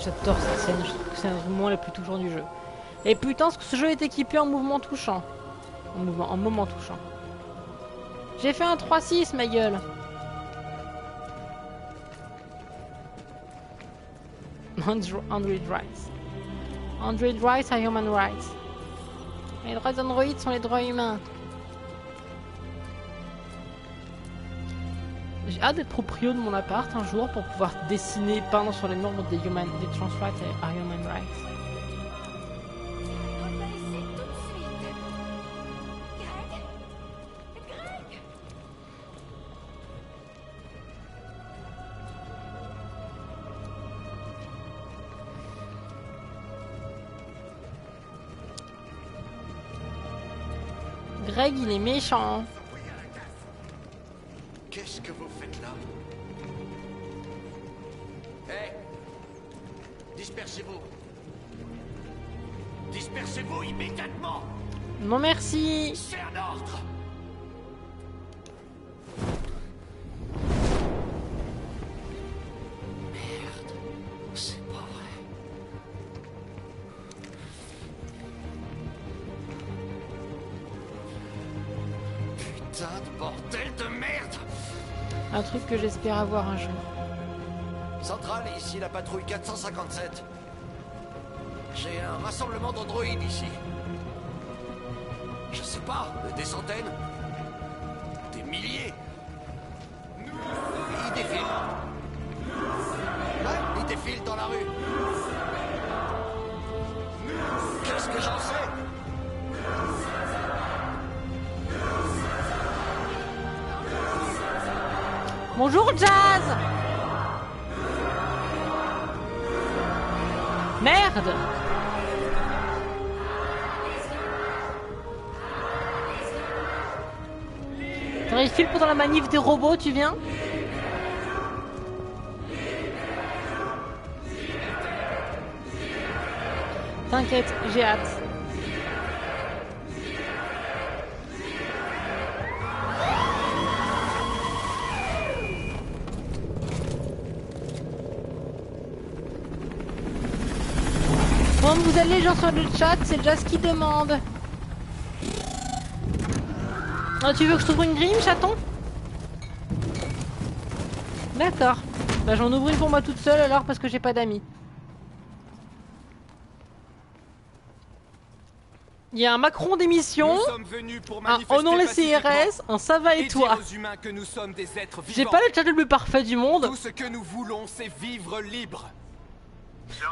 J'adore cette scène, je trouve que c'est un des moments les plus touchants du jeu. Et putain, ce jeu est équipé en mouvement touchant. En moment touchant. J'ai fait un 3-6, ma gueule. Android rights. Android rights are human rights. Les droits des androïdes sont les droits humains. J'ai hâte d'être proprio de mon appart un jour pour pouvoir dessiner, peindre sur les murs des trans rights are human rights. Greg, il est méchant. Qu'est-ce que vous faites là? Hé! Dispersez-vous! Dispersez-vous immédiatement! Non merci! C'est un ordre! Merde, c'est pas vrai. Putain de bordel de merde! Un truc que j'espère avoir un jour. Centrale, ici la patrouille 457. J'ai un rassemblement d'androïdes ici. Je sais pas, des centaines, des milliers. Ils défilent. Ouais, ils défilent dans la rue. Qu'est-ce que j'en sais? Bonjour Jazz! Merde! je file pendant la manif des robots, tu viens? T'inquiète, j'ai hâte. Comment vous allez les gens sur le chat? C'est le Jazz qui demande. Oh, tu veux que je t'ouvre une grille, chaton? D'accord. Bah j'en ouvre une pour moi toute seule alors parce que j'ai pas d'amis. Il y a un Macron d'émission, un oh non les CRS, un ça va et toi. J'ai pas le chat le plus parfait du monde. Tout ce que nous voulons, c'est vivre libre.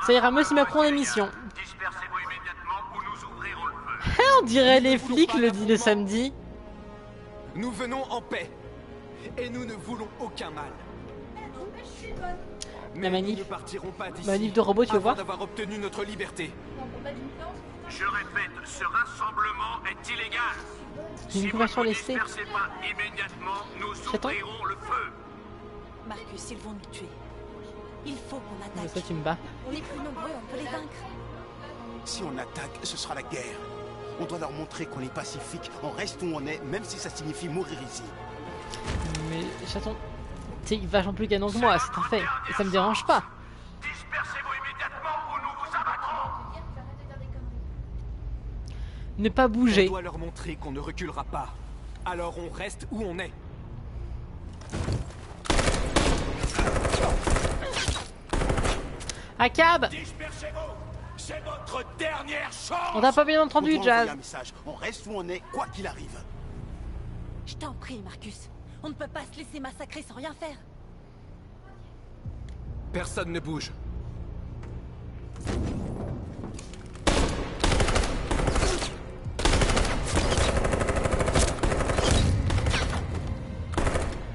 Ça ira mieux si Macron d'émission. On dirait les flics le samedi. Nous venons en paix et nous ne voulons aucun mal. La manif. Nous ne partirons pas d'ici manif de robots, tu veux voir d'avoir obtenu notre liberté. Je répète, ce rassemblement est illégal. J'ai une couverture laissée. Dispersez pas immédiatement, nous ouvrirons le feu. Marcus, ils vont nous tuer. Il faut qu'on attaque. Mais toi tu me bats. On est plus nombreux, on peut les vaincre. Si on attaque, ce sera la guerre. On doit leur montrer qu'on est pacifique. On reste où on est, même si ça signifie mourir ici. Mais chaton, t'es vachement plus canon que moi, c'est un fait. Et ça me dérange pas. Dispersez-vous immédiatement ou nous vous abattrons. Ne pas bouger. On doit leur montrer qu'on ne reculera pas. Alors on reste où on est. Akab! C'est notre dernière chance. On t'a pas bien entendu, Jazz. On reste où on est, quoi qu'il arrive. Je t'en prie, Marcus. On ne peut pas se laisser massacrer sans rien faire. Personne ne bouge.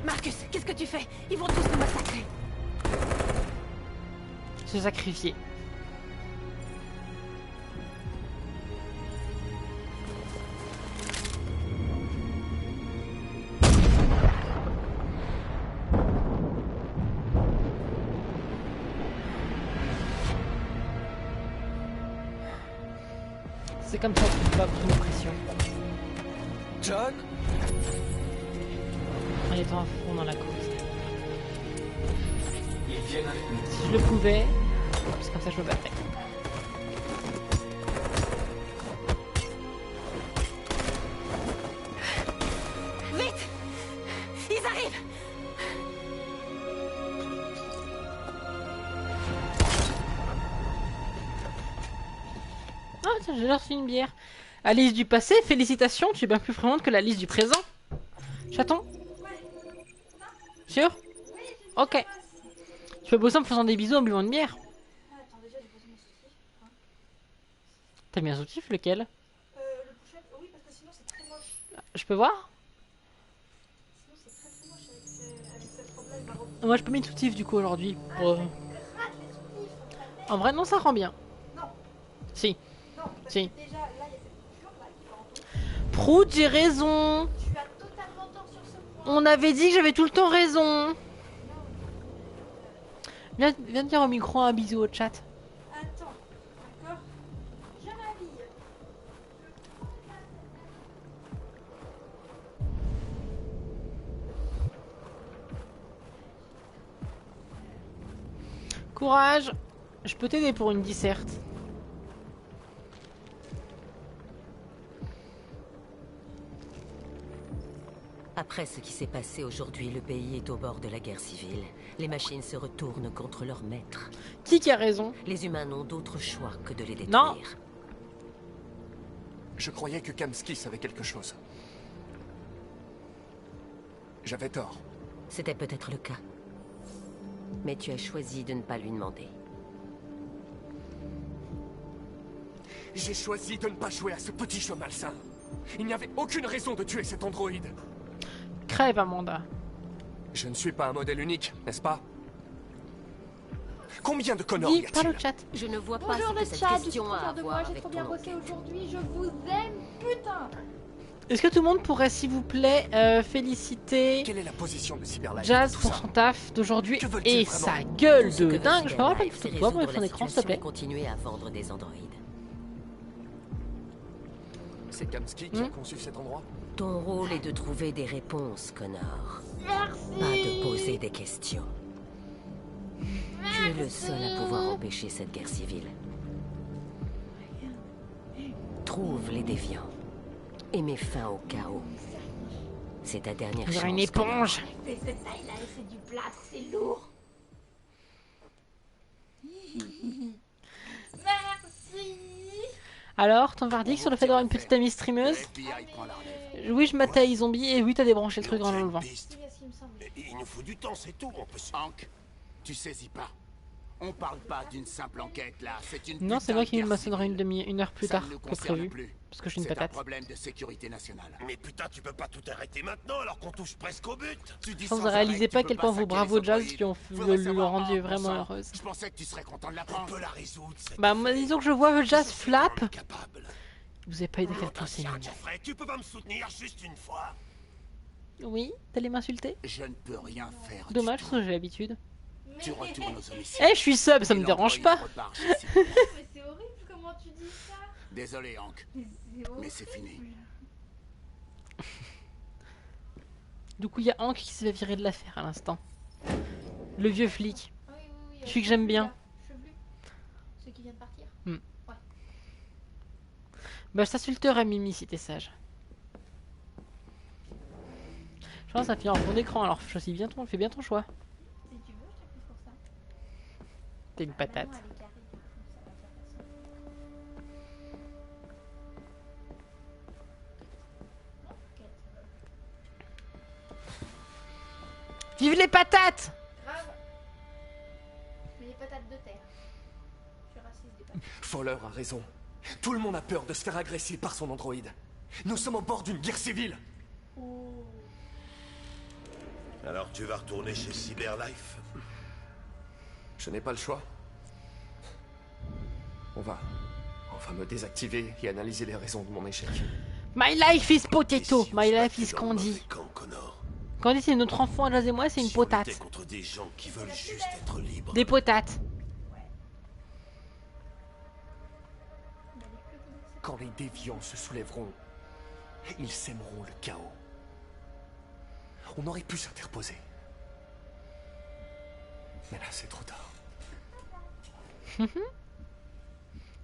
Marcus, qu'est-ce que tu fais? Ils vont tous nous massacrer. Se sacrifier. C'est comme ça qu'on va prendre pression. John? En étant à fond dans la cause. Ils viennent avec nous. Si je le pouvais, c'est comme ça que je me battrais. Vite! Ils arrivent! Ah tiens, j'ai reçu une bière. Alice du passé, félicitations, tu es bien plus fréquente que la liste du présent. Chaton? Sûr? Ok. Tu peux bosser en me faisant des bisous en buvant une bière. T'as mis un soutif, lequel? Le push-up, oui, parce que sinon c'est très moche. Je peux voir? Sinon c'est très moche avec cette robe-là, il va reprendre. Moi, je peux mettre soutif du coup aujourd'hui. En vrai, non, ça rend bien. Non. Si. Non, parce si. que déjà, là, il y a cette couture là qui va en tout. Prout, j'ai raison. Tu as totalement tort sur ce point. On avait dit que j'avais tout le temps raison. Viens dire au micro un bisou au chat. Attends, d'accord? Je m'habille. Courage. Je peux t'aider pour une disserte. Après ce qui s'est passé aujourd'hui, le pays est au bord de la guerre civile. Les machines se retournent contre leurs maîtres. Qui a raison? Les humains n'ont d'autre choix que de les détruire. Non. Je croyais que Kamski savait quelque chose. J'avais tort. C'était peut-être le cas. Mais tu as choisi de ne pas lui demander. J'ai choisi de ne pas jouer à ce petit jeu malsain. Il n'y avait aucune raison de tuer cet androïde. Crève, Amanda. Je ne suis pas un modèle unique, n'est-ce pas? Combien de Connors Dis, y parle a-t-il? au chat. Je ne vois Bonjour pas le ce que chat, cette je suis question trop a à fière de moi, voir j'ai avec trop ton bien bossé enquête. aujourd'hui, je vous aime, putain! Est-ce que tout le monde pourrait, s'il vous plaît, féliciter Quelle est la position de Cyberlife Jazz dans tout pour ça? son taf d'aujourd'hui Que veulent-ils et vraiment? sa gueule Tout ce que de veut dingue? Je me rappelle Cyberlife, que c'est c'est quoi pour résoudre son la écran, s'il te situation et plaît? continuer à vendre des androïdes. C'est Kamsky qui a conçu cet endroit? Ton rôle est de trouver des réponses, Connor. Merci. Pas de poser des questions. Tu es le seul à pouvoir empêcher cette guerre civile. Trouve les déviants et mets fin au chaos. C'est ta dernière On chance. dirait une éponge. Fais cette taille-là et c'est du plâtre, c'est lourd. Merci. Alors, ton verdict sur le fait d'avoir une petite amie streameuse? Oui, je matais les zombies et oui, t'as débranché le truc en l'enlevant. Il nous faut du temps, c'est tout. On peut se... Hank, tu saisis pas. On parle pas d'une simple enquête là, c'est une Non, c'est putain moi de qui me guerre maçonnerai civile. une heure plus Ça tard ne nous que concerne prévu. plus. Parce que je suis une C'est un patate. problème de sécurité nationale. Mais putain, tu peux pas tout arrêter maintenant alors qu'on touche presque au but. Tu dis Je pense que sans vous réalisez arrêt que pas à tu quel peux point pas vous saquer bravo les Jazz androïdes. qui ont Faudrait le savoir, rendu bon vraiment sang. heureuse. Je pensais que tu serais content de On l'apprendre. peut la résoudre, cette Bah, moi, disons que je vois Jazz flap. capable. Vous avez pas aidé à quel point c'est mignon. Jeffrey, tu peux pas me soutenir juste une fois? Oui, t'allais m'insulter? Je ne peux rien faire. du Dommage, tout. parce que j'ai l'habitude. Tu retournes aux homicides. Eh, je suis sub, ça me Et dérange l'androïde pas. repart chez Cyberlife. Mais c'est horrible comment tu dis ça. Désolé Hank, mais c'est fini. Du coup, il y a Hank qui s'est fait virer de l'affaire à l'instant. Le vieux flic. Oui, oui, oui. Celui que j'aime bien. Chevelu. Ceux qui viennent partir. Hmm. Ouais. Bah, je t'insulterais, Mimi, si t'es sage. Je pense que ça finit en fond d'écran, alors choisis bien fais bien ton choix. Si tu veux, je t'appuie sur ça. T'es une patate. Maman, elle est carrée, donc ça va faire façon. Vive les patates! Grave. Mais les patates de terre. Je suis raciste des patates. Fowler a raison. Tout le monde a peur de se faire agresser par son androïde. Nous sommes au bord d'une guerre civile. Oh. Alors tu vas retourner chez Cyberlife? Je n'ai pas le choix. On va me désactiver et analyser les raisons de mon échec. My life is potato. My life is Candy. Quand Connor, Candy, c'est notre enfant à Jazz et moi, c'est une si on potate. luttait contre des gens qui veulent juste être libres. Des potates. Quand les déviants se soulèveront, ils sèmeront le chaos. On aurait pu s'interposer. Mais là, c'est trop tard.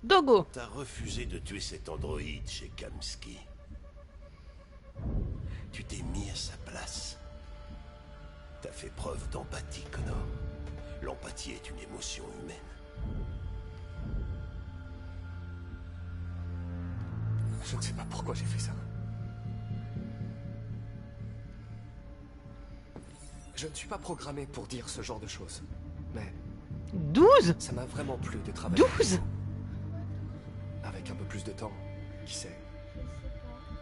Dogo. T'as refusé de tuer cet androïde chez Kamsky. Tu t'es mis à sa place. T'as fait preuve d'empathie, Connor. L'empathie est une émotion humaine. Je ne sais pas pourquoi j'ai fait ça. Je ne suis pas programmé pour dire ce genre de choses. Mais 12? ça m'a vraiment plu de travailler. 12? Avec un peu plus de temps, qui sait.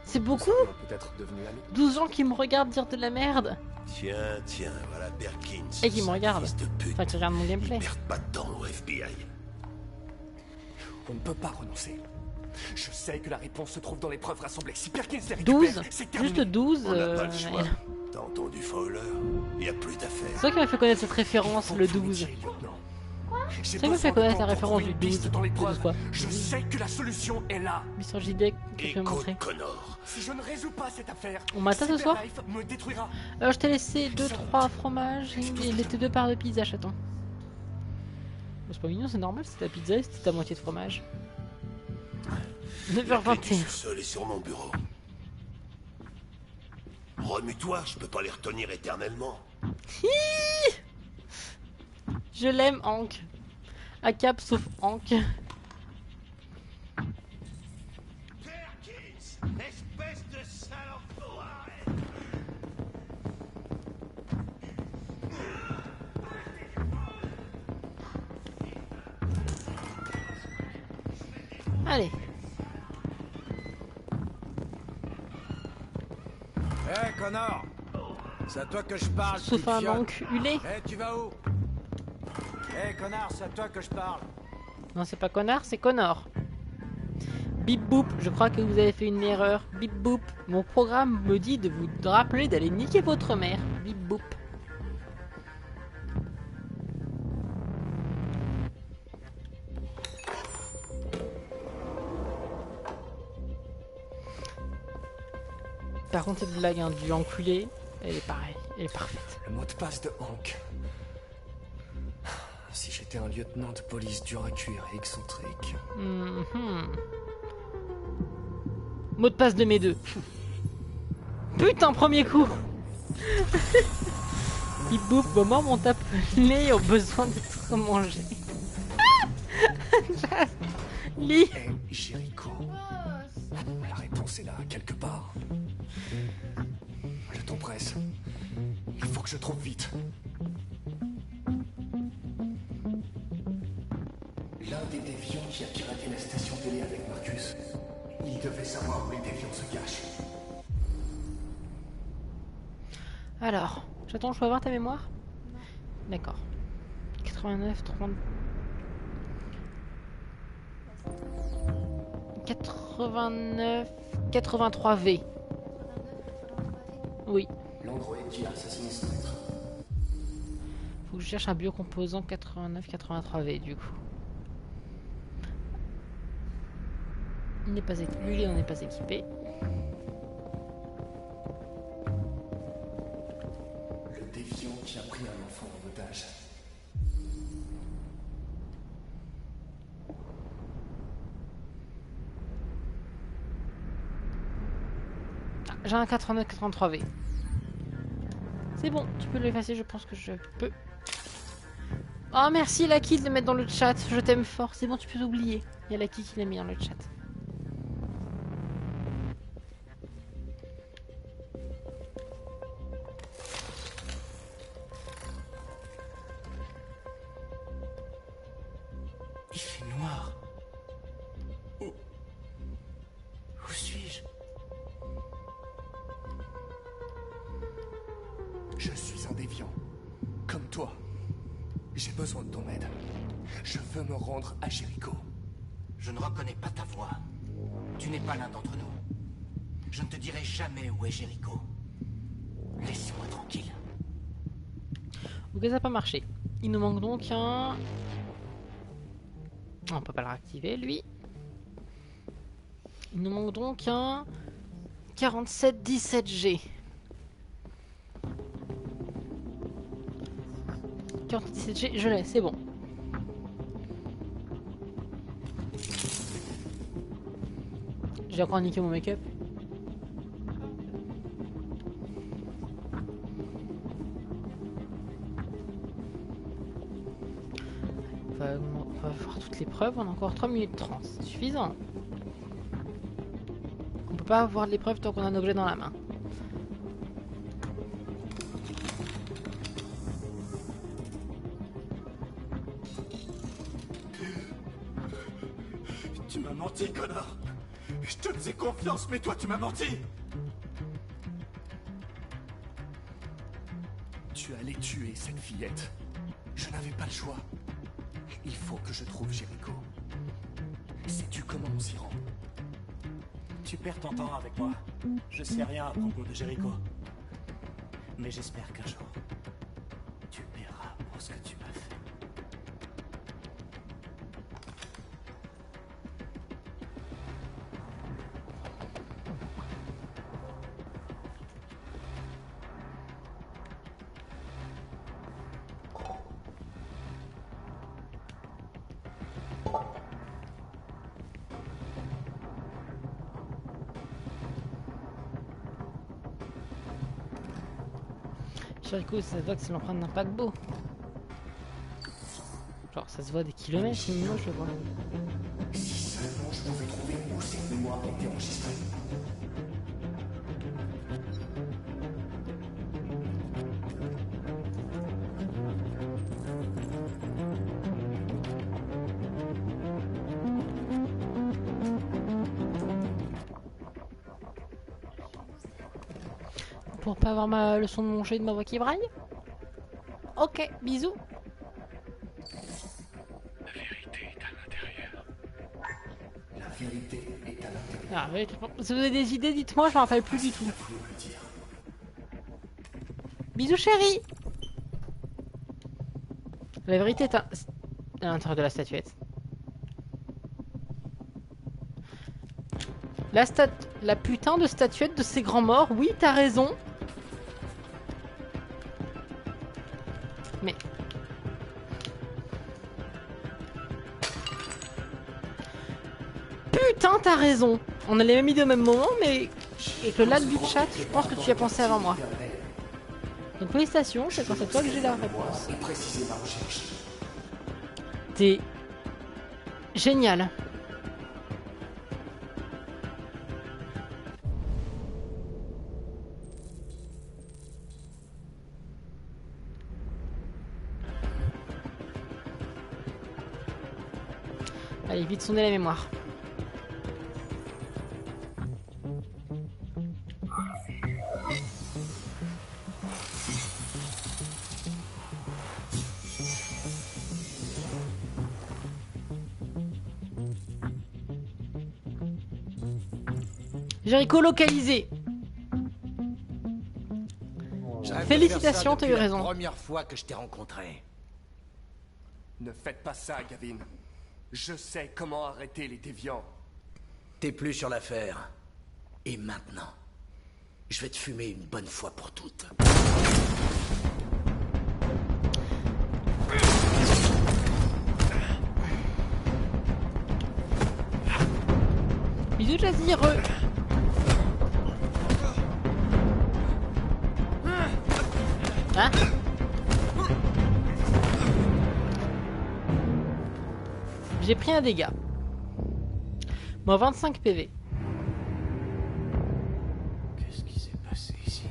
C'est beaucoup? Peut-être devenu amis. 12 gens qui me regardent dire de la merde. Tiens, voilà Perkins. Et qui me regardent. Fils de pute. Enfin, qui regardent mon gameplay. Ils perdent pas de temps au FBI. On ne peut pas renoncer. Je sais que la réponse se trouve dans les preuves rassemblées. Si Perkins les récupère, 12? c'est terminé. Juste 12? On n'a pas le choix. T'as entendu Fowler? Y a plus d'affaires. C'est toi qui m'a fait connaître cette référence, le 12. C'est toi qui m'a fait connaître la référence du 12. Dans les de preuves. fois. Je sais que la solution est là. Mr. JD, que je vais montrer. Connor. Si je ne résous pas cette affaire, On m'attend ce soir? Cyberlife me détruira. Je t'ai laissé 2-3 fromages et les 2 parts de pizza, chaton. Bah, c'est pas mignon, c'est normal, c'est ta pizza et c'était ta moitié de fromage. La clé du 9h21. sous-sol est sur mon bureau. Remue-toi, je peux pas les retenir éternellement. Je l'aime, Hank. À cap sauf Hank. Espèce de sale enfoiré! Allez. Hé, Connor! C'est à toi que je parle, Sauf un fiotte. enculé. Hé, tu vas où? Hé, connard, c'est à toi que je parle. Non, c'est pas connard, c'est Connor. Bip boop, je crois que vous avez fait une erreur. Bip boop, mon programme me dit de vous rappeler d'aller niquer votre mère. Bip boop. Par contre, cette blague hein, du enculé, elle est pareille, elle est parfaite. Le mot de passe de Hank. Si j'étais un lieutenant de police dur à cuire et excentrique. Mot de passe de mes deux. Putain, premier coup. Bip boop, moment, mon appelé ont besoin d'être mangé. Lis. Hey, Jericho. La réponse est là, quelque part. Le temps presse. Il faut que je trouve vite. L'un des déviants qui a piraté la station télé avec Marcus. Il devait savoir où les déviants se cachent. Alors, j'attends, je peux avoir ta mémoire? D'accord. 89, 30... 89... 83V. Oui. L'androïde qui a assassiné son maître. Faut que je cherche un biocomposant 89-83V du coup. Il n'est pas équipé. Lui, on n'est pas équipé. Le déviant qui a pris un enfant en otage. Ah, j'ai un 89-83V. C'est bon, tu peux l'effacer, je pense que je peux. Oh merci Lucky de le mettre dans le chat, je t'aime fort. C'est bon, tu peux t'oublier. Il y a Lucky qui l'a mis dans le chat. Il fait noir. Où suis-je? Je suis un déviant. Comme toi. J'ai besoin de ton aide. Je veux me rendre à Jericho. Je ne reconnais pas ta voix. Tu n'es pas l'un d'entre nous. Je ne te dirai jamais où est Jericho. Laisse-moi tranquille. Ok, ça n'a pas marché. Il nous manque donc un... On peut pas le réactiver, lui. Il nous manque donc un 4717G. 4717G, je l'ai, c'est bon. J'ai encore niqué mon make-up. On va voir toutes les preuves, on a encore 3 minutes 30, c'est suffisant. On peut pas avoir les preuves tant qu'on a un objet dans la main. Tu m'as menti, connard. Je te faisais confiance, mais toi, tu m'as menti. Tu allais tuer cette fillette. Je n'avais pas le choix. Il faut que je trouve Jericho. Sais-tu comment on s'y rend? Tu perds ton temps avec moi. Je sais rien à propos de Jericho. Mais j'espère qu'un jour, tu paieras pour ce que tu m'as fait. Jericho, ça se voit que c'est l'empreinte d'un paquebot. Genre, ça se voit des kilomètres, c'est moche, je le vois. Si seulement je pouvais trouver où cette mémoire a été enregistrée. Pour pas avoir le son de mon jet de ma voix qui braille. Ok, bisous. La vérité est à l'intérieur. La vérité est à l'intérieur. Ah, oui, si vous avez des idées, dites-moi, je m'en rappelle plus du tout. Bisous chérie. La vérité est à l'intérieur de la statuette. La putain de statuette de ces grands morts, oui, t'as raison. Mais... Putain, t'as raison. On a les mêmes idées au même moment, mais... Avec le lag du chat, je pense que tu y as pensé avant moi. Donc félicitations, c'est quand c'est toi que j'ai la réponse. T'es... génial. Allez, vite sonner la mémoire. Jericho localisé. Félicitations, t'as eu raison. La première fois que je t'ai rencontré. Ne faites pas ça, Gavin. Je sais comment arrêter les déviants. T'es plus sur l'affaire. Et maintenant, je vais te fumer une bonne fois pour toutes. Bisous Jazireux. Hein? J'ai pris un dégât. Moi 25 PV. Qu'est-ce qui s'est passé ici?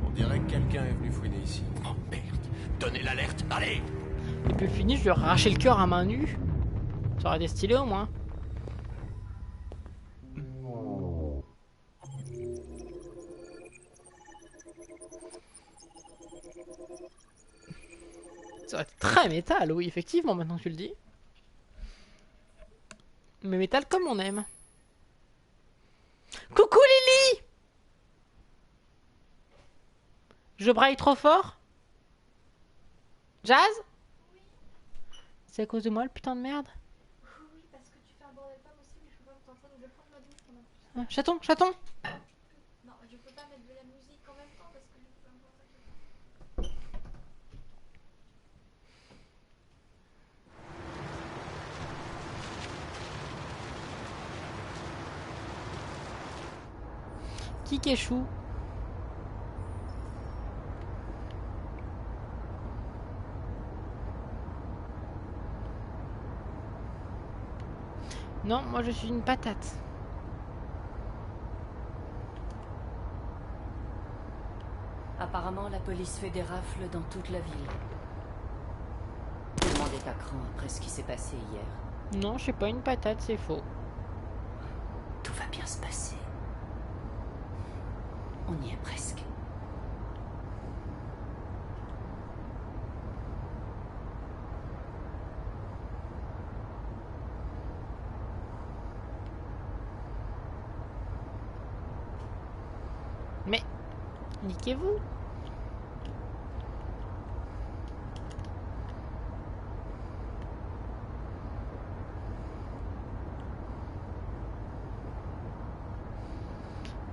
On dirait que quelqu'un est venu fouiner ici. Oh merde! Donnez l'alerte, allez! Et puis fini, je lui ai arraché le cœur à main nue. Ça aurait été stylé au moins. Ça aurait été très métal, oui, effectivement, maintenant que tu le dis. Mais métal comme on aime. Coucou Lily! Je braille trop fort? Jazz? Oui. C'est à cause de moi le putain de merde? Oui, parce que tu fais un bordel pas possible, je peux pas t'entendre, je vais prendre ma douche pendant plus. Ah, chaton, chaton! Non, je peux pas mettre de la musique en même temps parce que je fais un bordel. Qui qu'échoue? Non, moi je suis une patate. Apparemment, la police fait des rafles dans toute la ville. Tout le monde est à cran après ce qui s'est passé hier. Non, je suis pas une patate, c'est faux. Tout va bien se passer. On y est presque. Mais, niquez-vous.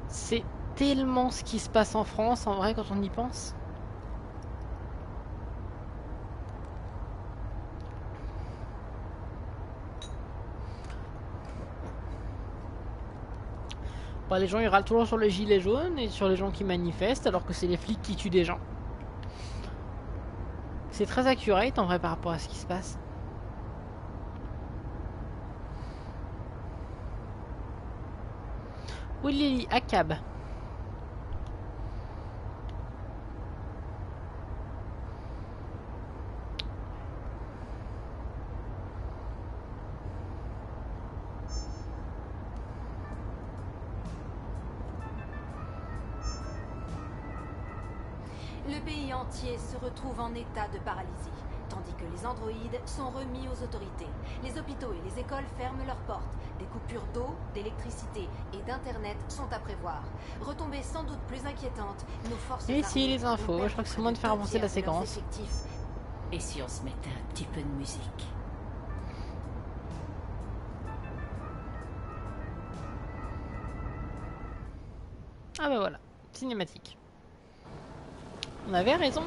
C'est tellement ce qui se passe en France, en vrai, quand on y pense. Bah, les gens ils râlent toujours sur les gilets jaunes et sur les gens qui manifestent alors que c'est les flics qui tuent des gens. C'est très accurate en vrai par rapport à ce qui se passe. Oui Lily, à cab. Le pays entier se retrouve en état de paralysie, tandis tandis que les androïdes sont remis aux autorités. Les hôpitaux et les écoles ferment leurs portes. Des coupures d'eau, d'électricité et d'internet sont à prévoir. Retombées sans doute plus inquiétantes, nos forces Et si armées les infos, vont je crois que c'est perdre le moment de faire près avancer la 2 tiers de leurs séquence. effectifs. Et si on se mettait un petit peu de musique? Ah bah voilà, cinématique. On avait raison.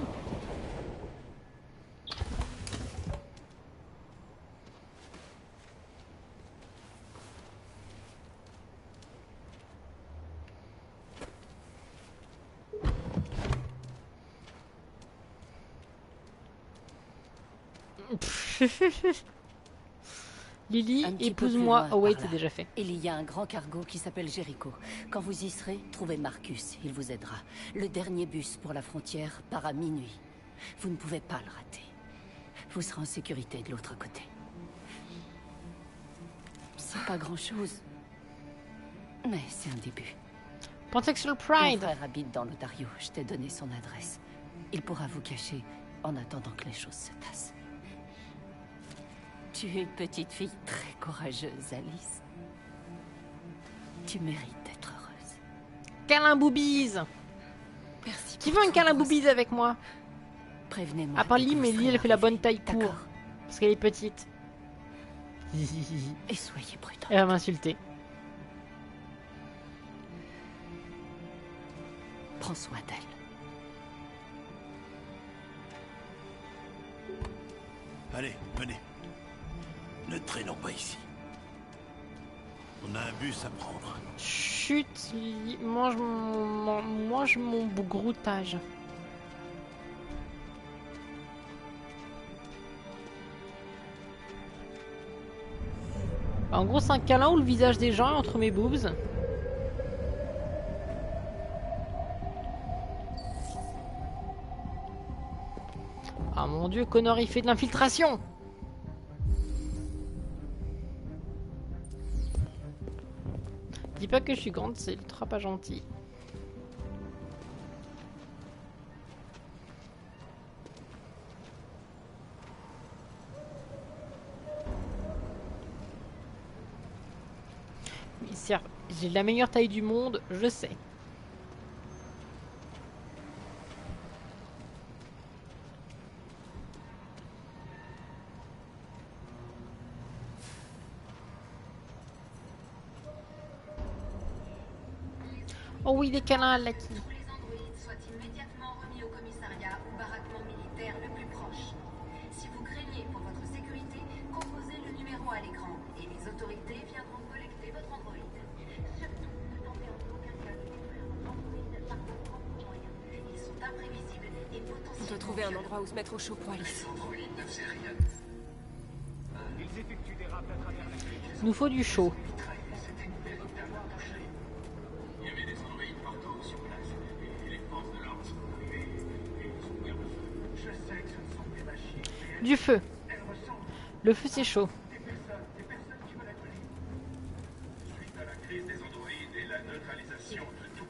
Lily, Un petit peu épouse-moi. plus Oh loin, wait, par c'est là. déjà fait. Il y a un grand cargo qui s'appelle Jericho. Quand vous y serez, trouvez Marcus, il vous aidera. Le dernier bus pour la frontière part à minuit. Vous ne pouvez pas le rater. Vous serez en sécurité de l'autre côté. C'est pas grand-chose. Mais c'est un début. Contextual Mon Pride. frère habite dans l'Ontario. Je t'ai donné son adresse. Il pourra vous cacher en attendant que les choses se tassent. Tu es une petite fille très courageuse, Alice. Tu mérites d'être heureuse. Câlin boobies. Merci. Qui veut un câlin boobies avec moi? Prévenez-moi. À part dès que Lily, vous mais serez Lily elle fait la arrivés. bonne taille pour. D'accord. Parce qu'elle est petite. Et soyez prudents. Elle va m'insulter. Prends soin d'elle. Allez, venez. Ne traînons pas ici. On a un bus à prendre. Chut, Lily, mange mon broutage. En gros, c'est un câlin ou le visage des gens entre mes boobs. Ah mon dieu, Connor il fait de l'infiltration. Dis pas que je suis grande, c'est ultra pas gentil. Oui, certes, j'ai la meilleure taille du monde, je sais. Oh oui, des câlins à Lucky. Les androïdes soient immédiatement remis au commissariat ou baraquement militaire le plus proche. Si vous craignez pour votre sécurité, composez le numéro à l'écran et les autorités viendront collecter votre androïde. Surtout, ne tentez en aucun cas de détruire votre androïde par vos propres moyens. Ils sont imprévisibles et potentiellement... On doit trouver un endroit où se mettre au chaud pour Alice. Ils effectuent des rafles à travers la clé. Nous faut du chaud. Il y avait des androïdes partout sur place. Et les forces de l'ordre sont arrivées. Et ils ont ouvert le feu. Je sais que ce ne sont que des machines. Du feu. Elles ressemblent Le feu c'est chaud. des personnes qui veulent être libres. Suite à la crise des androïdes et la neutralisation de tout.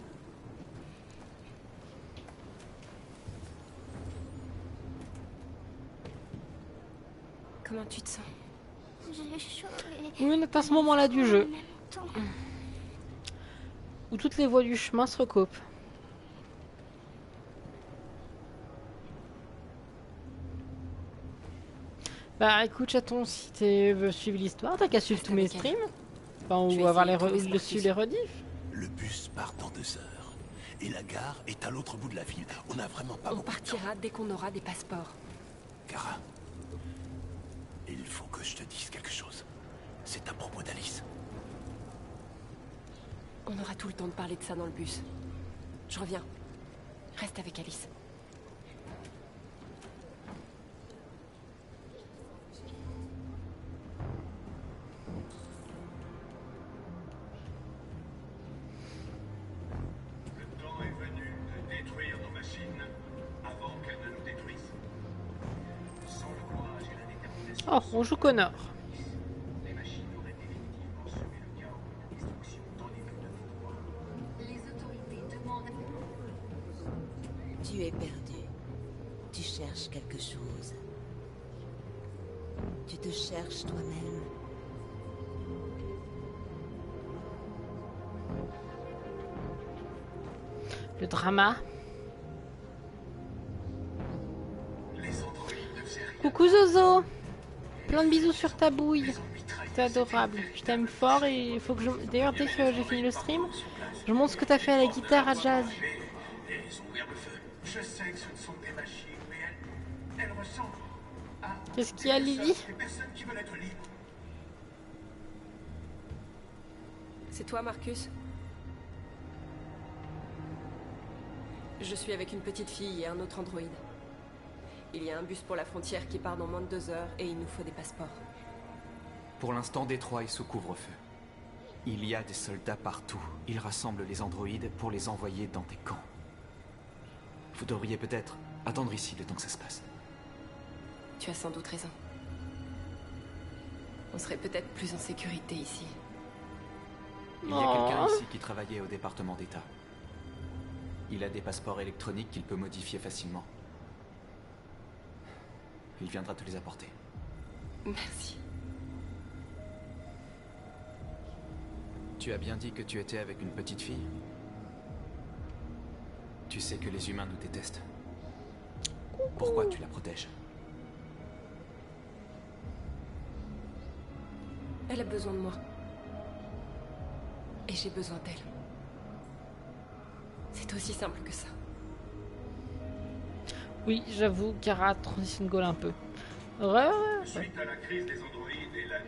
Comment tu te sens? J'ai chaud et... Oui, on est à ce moment-là du jeu. en même temps. Où toutes les voies du chemin se recoupent. Bah écoute chaton, si tu veux suivre l'histoire, t'as qu'à suivre tous mes streams. Enfin, Je vais ou avoir essayer de trouver ce le suivre les rediffs. Le bus part dans 2 heures. Et la gare est à l'autre bout de la ville. On n'a vraiment pas On beaucoup de temps. partira dès qu'on aura des passeports. Kara, il faut que je te dise quelque chose. C'est à propos d'Alice. On aura tout le temps de parler de ça dans le bus. Je reviens. Reste avec Alice. Le temps est venu de détruire nos machines avant qu'elles ne nous détruisent. Sans le courage et la détermination, Oh, on joue Connor. les machines auraient définitivement semé le chaos et la destruction dans les buts de pouvoir. Les autorités demandent... Tu es perdu. Tu cherches quelque chose. Tu te cherches toi-même. Le drama. Coucou Zozo. Plein de bisous sur ta bouille. C'est adorable. Je t'aime fort et il faut que je... D'ailleurs, dès que j'ai fini le stream, je montre ce que t'as fait à la guitare à Jazz. Je sais que ce ne sont des machines, mais elles ressemblent à... Qu'est-ce qu'il y a, Lily? Des personnes qui veulent être libres. C'est toi, Marcus? Je suis avec une petite fille et un autre androïde. Il y a un bus pour la frontière qui part dans moins de 2 heures et il nous faut des passeports. Pour l'instant, Détroit est sous couvre-feu. Il y a des soldats partout. Ils rassemblent les androïdes pour les envoyer dans des camps. Vous devriez peut-être attendre ici le temps que ça se passe. Tu as sans doute raison. On serait peut-être plus en sécurité ici. Il y a quelqu'un ici qui travaillait au département d'État. Il a des passeports électroniques qu'il peut modifier facilement. Il viendra te les apporter. Merci. Tu as bien dit que tu étais avec une petite fille? Tu sais que les humains nous détestent. Pourquoi tu la protèges? Elle a besoin de moi. Et j'ai besoin d'elle. C'est aussi simple que ça. Oui, j'avoue, Kara transition goal un peu. Suite à la crise des androïdes et la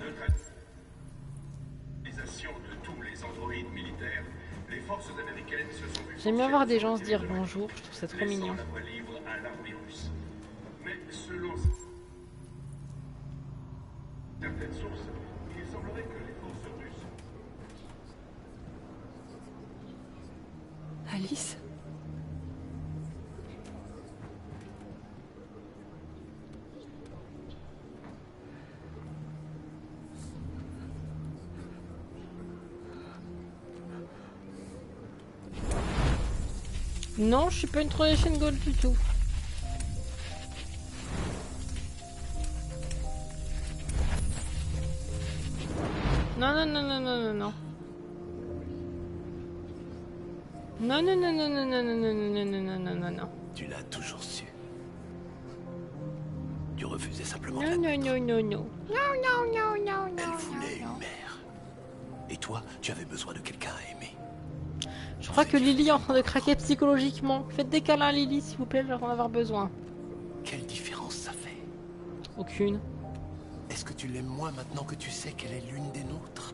neutralisation de tous les androïdes militaires, les forces américaines se sont vues... J'aime bien voir des gens se dire bonjour, je trouve ça trop mignon. La voie libre à l'armée russe. Mais selon certaines sources, il semblerait que les forces russes... Alice? Non, je suis pas une transition goal du tout. Non, non, non, non, non, non, non. Non, non, non, non, non, non, non, non, non, non, non, non, non, non. Tu l'as toujours su. Tu refusais simplement Non, non, non, non, non. Non, non, non, non, non. Elle voulait une mère. Et toi, tu avais besoin de quelqu'un à aimer. Je crois que Lily est en train de craquer psychologiquement. Faites des câlins à Lily, s'il vous plaît, je vais en avoir besoin. Quelle différence ça fait? Aucune. Est-ce que tu l'aimes moins maintenant que tu sais qu'elle est l'une des nôtres?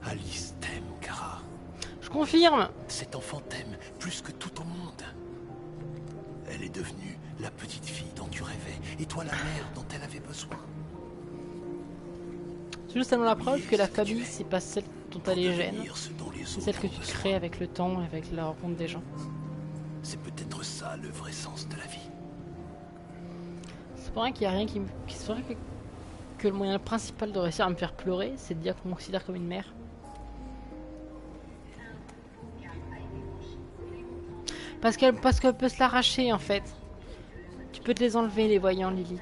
Alice t'aime, Kara. Je confirme. Cet enfant t'aime plus que tout au monde. Elle est devenue la petite fille dont tu rêvais, et toi la mère dont elle avait besoin. C'est juste tellement la preuve que la famille, c'est pas celle dont elle est gêne. C'est celle que tu crées avec le temps et avec la rencontre des gens. C'est peut-être ça le vrai sens de la vie. C'est pour rien qu'il n'y a rien qui me... C'est vrai que le moyen principal de réussir à me faire pleurer, c'est de dire qu'on me considère comme une mère. Parce qu'elle peut se l'arracher en fait. Tu peux te les enlever les voyants, Lily.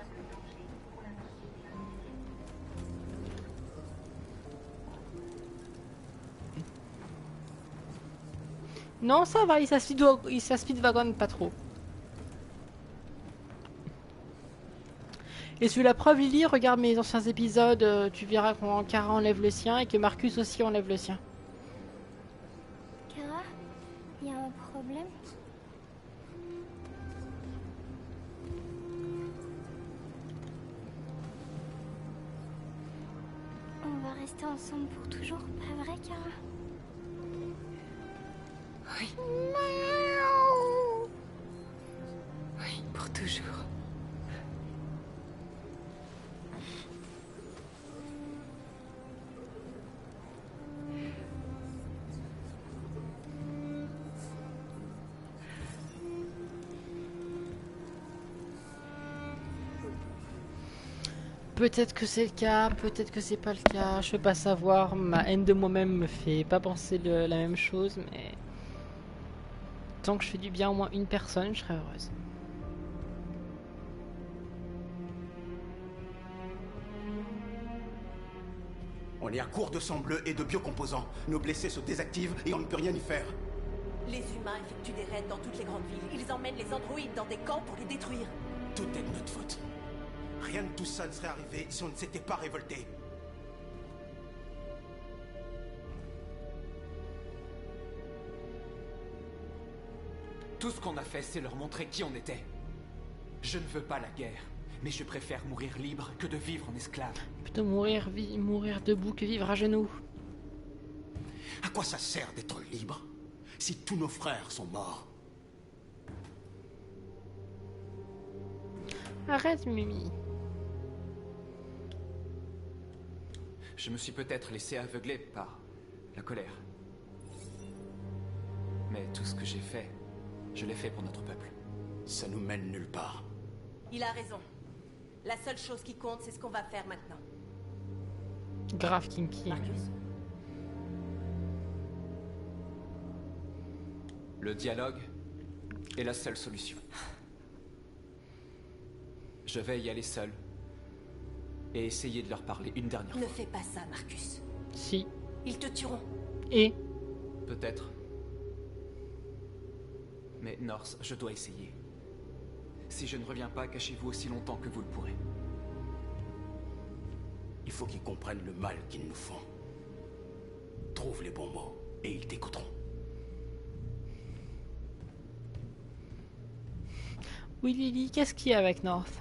Non, ça va, il s'aspide-wagonne pas trop. Et sur la preuve, Lily, regarde mes anciens épisodes, tu verras quand Kara enlève le sien et que Marcus aussi enlève le sien. Kara, il y a un problème? On va rester ensemble pour toujours, pas vrai, Kara? Oui. Oui, pour toujours. Peut-être que c'est le cas, peut-être que c'est pas le cas, je peux pas savoir. Ma haine de moi-même me fait pas penser la même chose, mais tant que je fais du bien à au moins une personne, je serai heureuse. On est à court de sang bleu et de biocomposants. Nos blessés se désactivent et on ne peut rien y faire. Les humains effectuent des raids dans toutes les grandes villes. Ils emmènent les androïdes dans des camps pour les détruire. Tout est de notre faute. Rien de tout ça ne serait arrivé si on ne s'était pas révolté. Tout ce qu'on a fait, c'est leur montrer qui on était. Je ne veux pas la guerre, mais je préfère mourir libre que de vivre en esclave. Plutôt mourir debout que vivre à genoux. À quoi ça sert d'être libre si tous nos frères sont morts? Arrête, Mimi. Je me suis peut-être laissé aveugler par la colère. Mais tout ce que j'ai fait, je l'ai fait pour notre peuple. Ça nous mène nulle part. Il a raison. La seule chose qui compte, c'est ce qu'on va faire maintenant. Grave kinky. Marcus? Le dialogue est la seule solution. Je vais y aller seul et essayer de leur parler une dernière fois. Ne fais pas ça, Marcus. Si. Ils te tueront. Et peut-être. Mais North, je dois essayer. Si je ne reviens pas, cachez-vous aussi longtemps que vous le pourrez. Il faut qu'ils comprennent le mal qu'ils nous font. Trouve les bons mots et ils t'écouteront. oui, Lily, qu'est-ce qu'il y a avec North?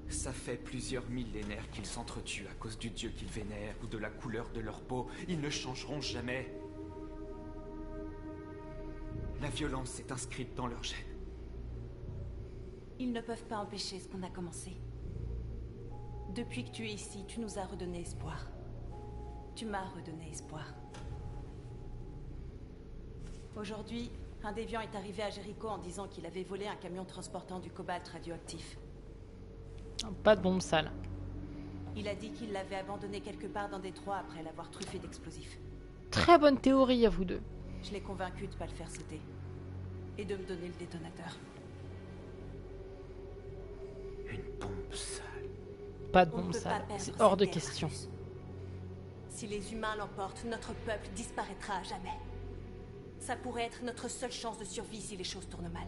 Ça fait plusieurs millénaires qu'ils s'entretuent à cause du dieu qu'ils vénèrent ou de la couleur de leur peau. Ils ne changeront jamais. La violence est inscrite dans leur gène. Ils ne peuvent pas empêcher ce qu'on a commencé. Depuis que tu es ici, tu nous as redonné espoir. Tu m'as redonné espoir. Aujourd'hui, un déviant est arrivé à Jericho en disant qu'il avait volé un camion transportant du cobalt radioactif. Pas de bombe sale. Il a dit qu'il l'avait abandonné quelque part dans Détroit après l'avoir truffé d'explosifs. Très bonne théorie à vous deux. Je l'ai convaincu de pas le faire sauter. Et de me donner le détonateur. Une bombe sale. Pas de bombe sale. C'est hors de question. Marcus. Si les humains l'emportent, notre peuple disparaîtra à jamais. Ça pourrait être notre seule chance de survie si les choses tournent mal.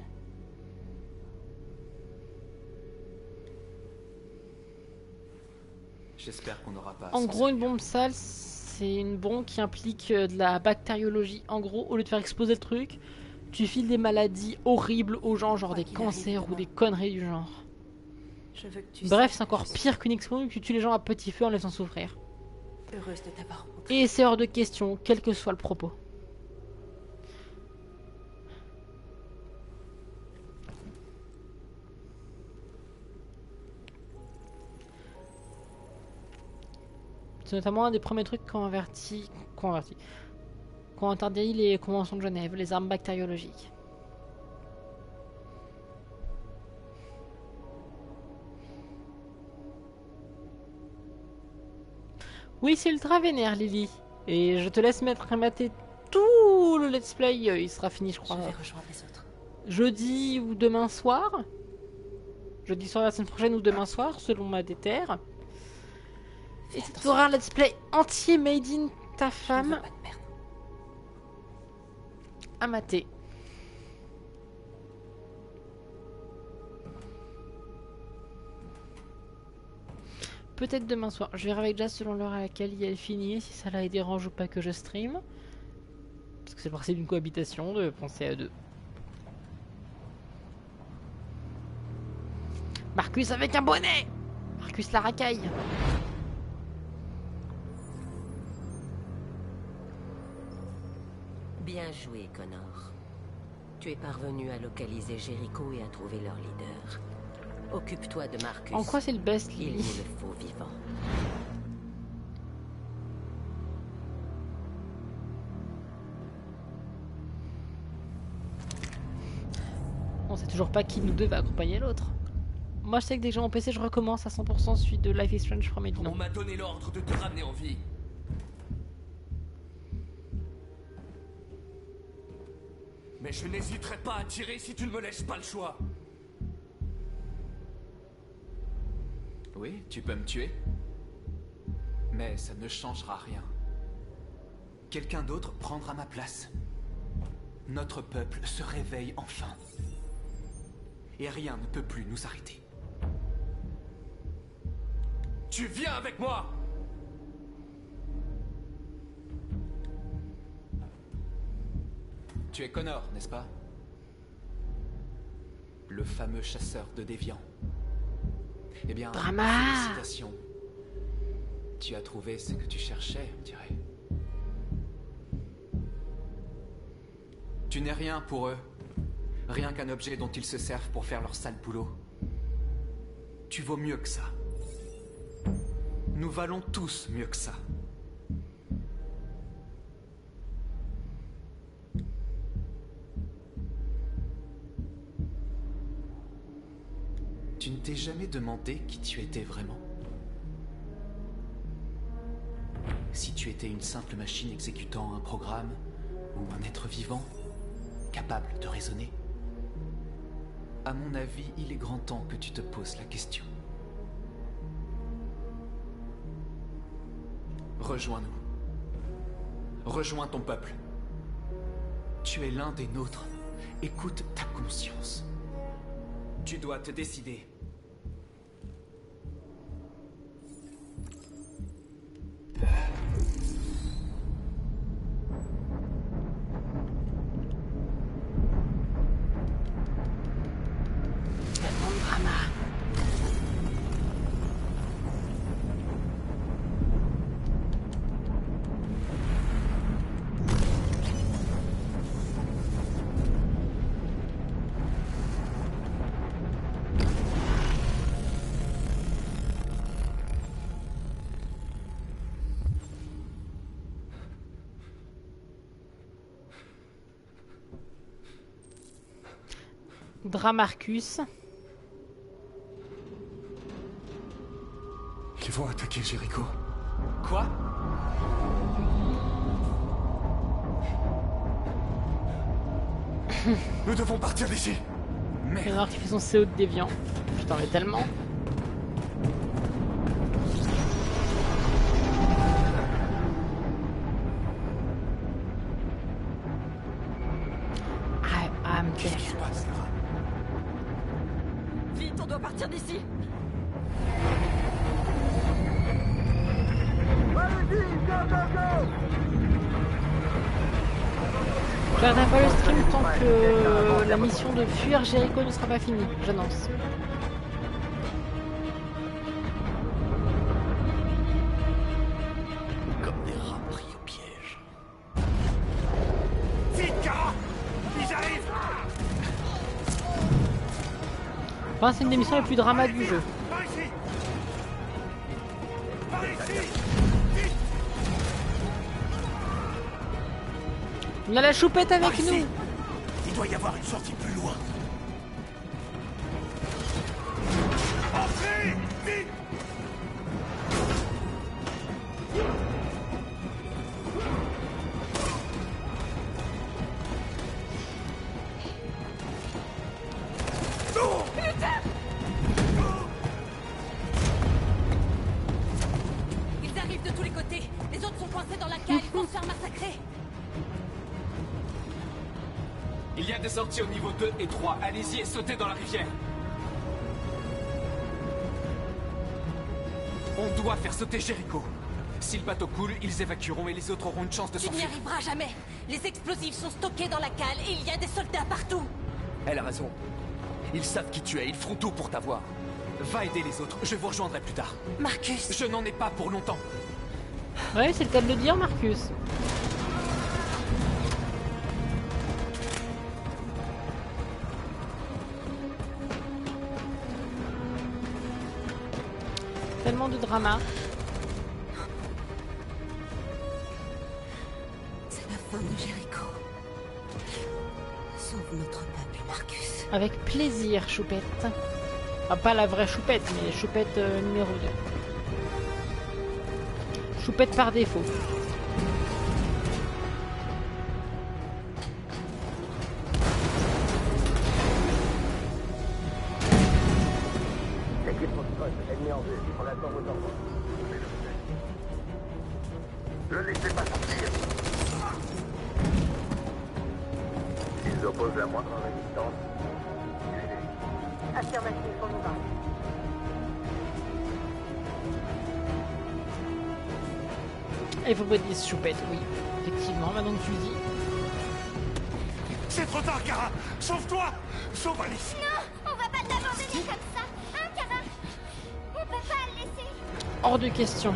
J'espère qu'on n'aura pas... En gros, une bombe sale, c'est une bombe qui implique de la bactériologie. En gros, au lieu de faire exploser le truc, tu files des maladies horribles aux gens, genre des cancers ou des conneries du genre. Bref, c'est encore pire qu'une explosion, tu tues les gens à petit feu en les faisant souffrir. Heureuse de t'avoir rencontré. Et c'est hors de question, quel que soit le propos. C'est notamment un des premiers trucs qu'on interdit les conventions de Genève, les armes bactériologiques. Oui, c'est ultra vénère, Lily. Et je te laisse mater tout le let's play. Il sera fini, je crois. Je vais rejoindre les autres. Jeudi ou demain soir. Jeudi soir la semaine prochaine ou demain soir, selon ma déterre. Et tu auras un let's play entier made in ta femme à mater. Peut-être demain soir. Je verrai avec Jazz selon l'heure à laquelle il est fini, si ça la dérange ou pas que je stream. Parce que c'est le principe d'une cohabitation, de penser à deux. Marcus avec un bonnet! Marcus la racaille! Bien joué, Connor. Tu es parvenu à localiser Jericho et à trouver leur leader. Occupe-toi de Marcus. En quoi c'est le best, Il Lily? nous le faut vivant. On sait toujours pas qui de nous deux va accompagner l'autre. Moi je sais que dès que j'ai mon PC je recommence à 100% suite de Life is Strange, je promets du nom. On m'a donné l'ordre de te ramener en vie. Mais je n'hésiterai pas à tirer si tu ne me laisses pas le choix. Oui, tu peux me tuer. Mais ça ne changera rien. Quelqu'un d'autre prendra ma place. Notre peuple se réveille enfin. Et rien ne peut plus nous arrêter. Tu viens avec moi! Tu es Connor, n'est-ce pas? Le fameux chasseur de déviants. Eh bien, Drama. félicitations. Tu as trouvé ce que tu cherchais, on dirait. Tu n'es rien pour eux. Rien qu'un objet dont ils se servent pour faire leur sale boulot. Tu vaux mieux que ça. Nous valons tous mieux que ça. Tu ne t'es jamais demandé qui tu étais vraiment? Si tu étais une simple machine exécutant un programme, ou un être vivant, capable de raisonner? À mon avis, il est grand temps que tu te poses la question. Rejoins-nous. Rejoins ton peuple. Tu es l'un des nôtres. Écoute ta conscience. Tu dois te décider. Dramarcus. Ils vont attaquer Jericho. Quoi? Nous devons partir d'ici. Connor qui fait son CO de déviant. Je t'en mets tellement. Qu'est-ce qui se passe, Lara? Vite, on doit partir d'ici. Allez-y, go, go, go! Je regarderai pas le stream tant que la mission de fuir Jericho ne sera pas finie, j'annonce. Comme des rats pris au piège. Vite, Kara! Ils arrivent! Enfin, c'est une des missions les plus drama du jeu. Par ici! Par ici! On a la choupette avec nous. Il doit y avoir une sortie plus loin. Entrez! Vite! Ils arrivent de tous les côtés. Les autres sont coincés dans la cale. Ils vont se faire massacrer. Il y a des sorties au niveau 2 et 3. Allez-y et sautez dans la rivière. On doit faire sauter Jericho. Si le bateau coule, ils évacueront et les autres auront une chance de Tu n'y s'enfuir. arriveras jamais. Les explosifs sont stockés dans la cale et il y a des soldats partout. Elle a raison. Ils savent qui tu es, ils feront tout pour t'avoir. Va aider les autres, je vous rejoindrai plus tard. Marcus. Je n'en ai pas pour longtemps. Ouais, c'est le cas de le dire, Marcus. Tellement de drama. C'est la fin de Jericho. Sauve notre peuple, Marcus. Avec plaisir, choupette. Enfin, pas la vraie choupette, mais choupette numéro 2. Choupette par défaut. L'équipement ennemi en vue. On attend vos ordres. Ne laissez pas sortir. S'ils opposent la moindre résistance, tuez-les. Affirmatif, on y va. Il faut pas dire choupette, oui. Effectivement, maintenant que tu le dis. C'est trop tard, Kara. Sauve-toi. Sauve Alice. Non, on va pas t'abandonner comme ça, hein, Kara? On peut pas le laisser. Hors de question.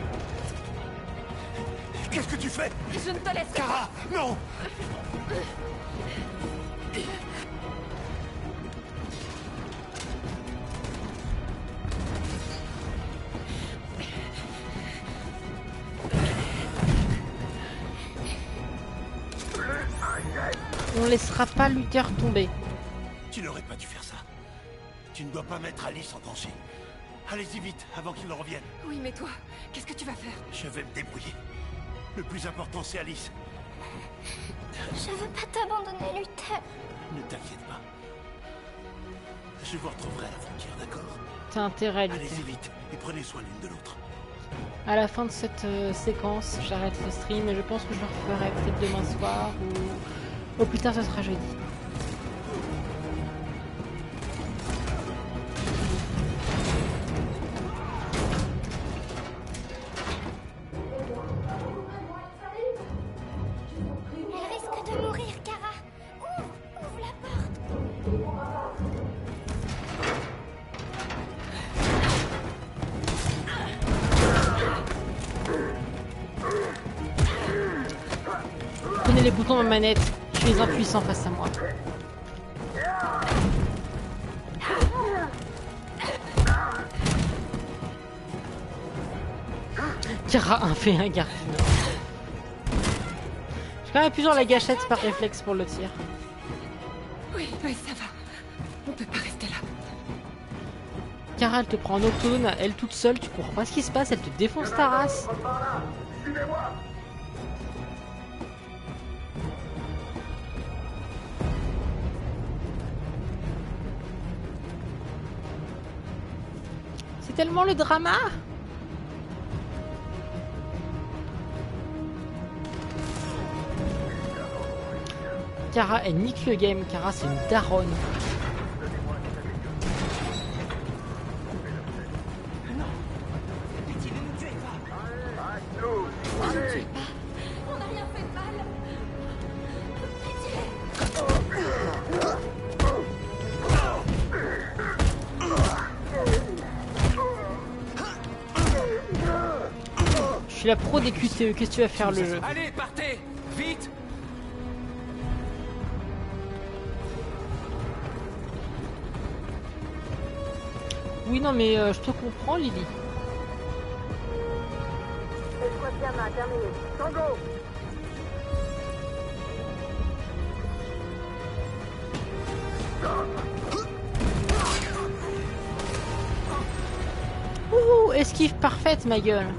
Qu'est-ce que tu fais? Je ne te laisse pas. Kara, non. On laissera pas Luther tomber. Tu n'aurais pas dû faire ça. Tu ne dois pas mettre Alice en danger. Allez-y vite, avant qu'il ne revienne. Oui, mais toi, qu'est-ce que tu vas faire? Je vais me débrouiller. Le plus important, c'est Alice. Je veux pas t'abandonner, Luther. Ne t'inquiète pas. Je vous retrouverai à la frontière, d'accord? T'as intérêt, Luther. Allez-y vite, et prenez soin l'une de l'autre. À la fin de cette séquence, j'arrête le stream et je pense que je le referai peut-être demain soir ou au plus tard ce sera jeudi. Elle risque de mourir, Kara. Ouvre la porte. Prenez les boutons de ma manette, je suis impuissant face à moi. Kara a fait un garde. J'ai quand même appuyé sur la gâchette par réflexe pour le tir. Oui, oui, ça va. On peut pas rester là. Kara, elle te prend en octone, elle toute seule, tu comprends pas ce qui se passe, elle te défonce ta race. C'est tellement le drama. Kara, elle nique le game. Kara, c'est une daronne. On n'a rien fait de mal. Je suis la pro des QTE. Qu'est-ce que tu vas faire le jeu? Allez, partez! Vite! Oui, non, mais je te comprends, Lily. Escouade Gamma, terminé. Tango! Ouh, esquive parfaite, ma gueule.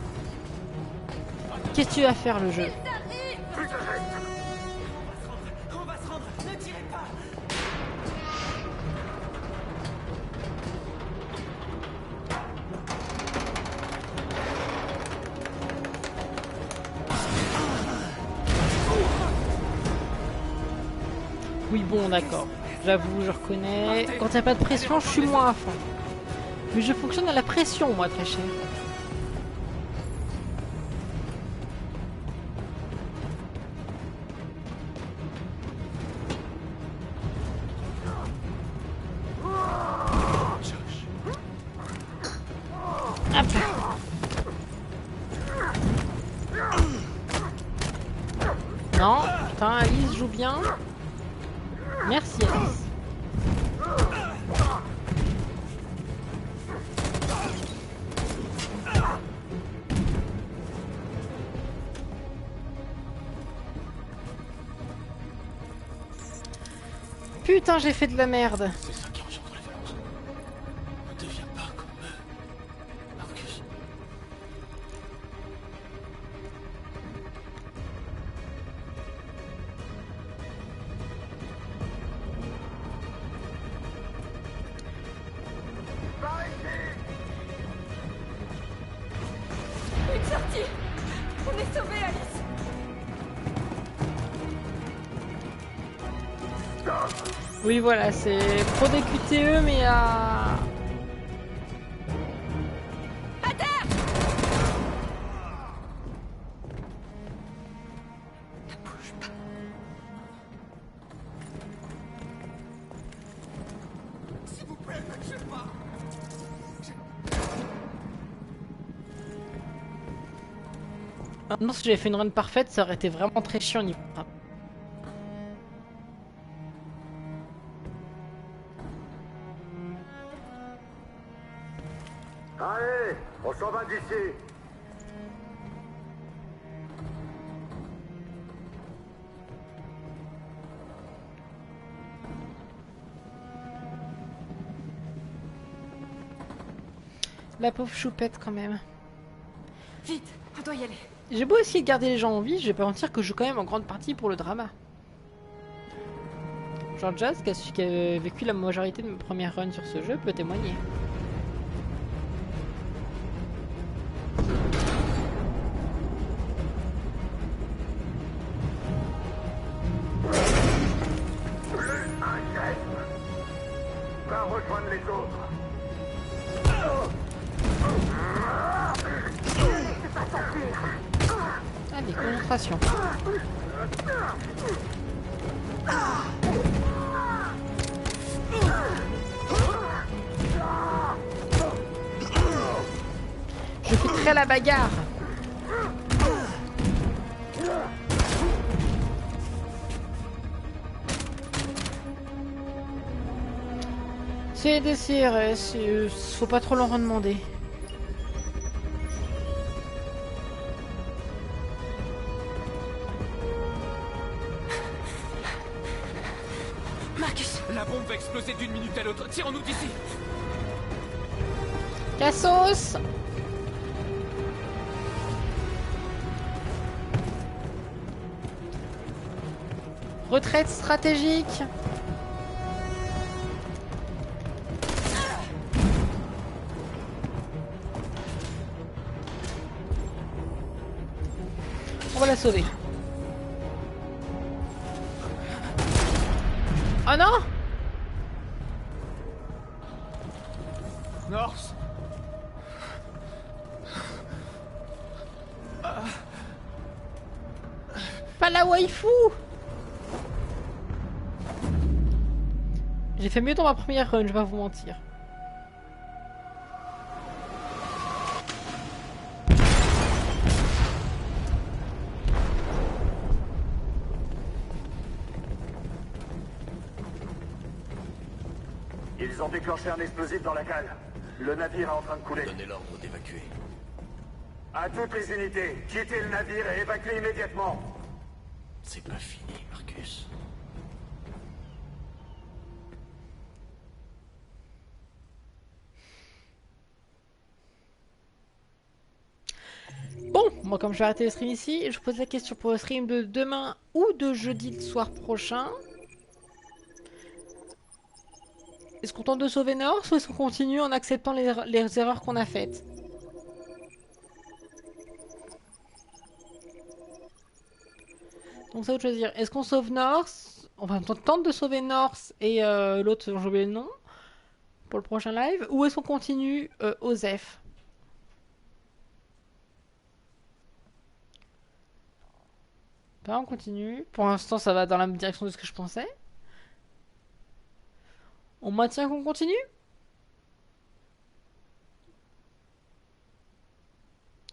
Qu'est-ce que tu vas faire le jeu? On va se rendre, ne tirez pas. Oui, bon, d'accord. J'avoue, je reconnais. Quand t'as pas de pression, je suis moins à fond. Mais je fonctionne à la pression, moi, très cher. Hop. Non, putain, Alice joue bien. Merci, Alice. Putain, j'ai fait de la merde. C'est ça qui engendre la violence. Ne deviens pas comme eux. Marcus. Oui, voilà, c'est pro des QTE, mais à... À terre! Ne bouge pas. S'il vous plaît, ne touchez pas. Non, si j'avais fait une run parfaite, ça aurait été vraiment très chiant niveau frappe. Allez, on s'en va d'ici. La pauvre choupette quand même. Vite, on doit y aller. J'ai beau essayer de garder les gens en vie, je vais pas mentir que je joue quand même en grande partie pour le drama. Genre Jazz, qui a vécu la majorité de mes premières runs sur ce jeu, peut témoigner. Un geste. Va rejoindre les autres. Allez, concentration. Je fais très la bagarre. C'est des CRS, faut pas trop leur en demander. Marcus! La bombe va exploser d'une minute à l'autre. Tirons-nous d'ici. Cassos! Retraite stratégique. On va la sauver. Oh non! Norse. Pas la waifu! J'ai fait mieux dans ma première run, je vais pas vous mentir. Ils ont déclenché un explosif dans la cale. Le navire est en train de couler. Donnez l'ordre d'évacuer. À toutes les unités, quittez le navire et évacuez immédiatement. C'est pas fini, Marcus. Bon, moi comme je vais arrêter le stream ici, je pose la question pour le stream de demain ou de jeudi le soir prochain. Est-ce qu'on tente de sauver Norse ou est-ce qu'on continue en acceptant les erreurs qu'on a faites? Donc ça veut choisir. Est-ce qu'on sauve Norse? Enfin, on tente de sauver Norse et l'autre, j'ai oublié le nom, pour le prochain live. Ou est-ce qu'on continue Osef? On continue. Pour l'instant, ça va dans la même direction de ce que je pensais. On maintient qu'on continue?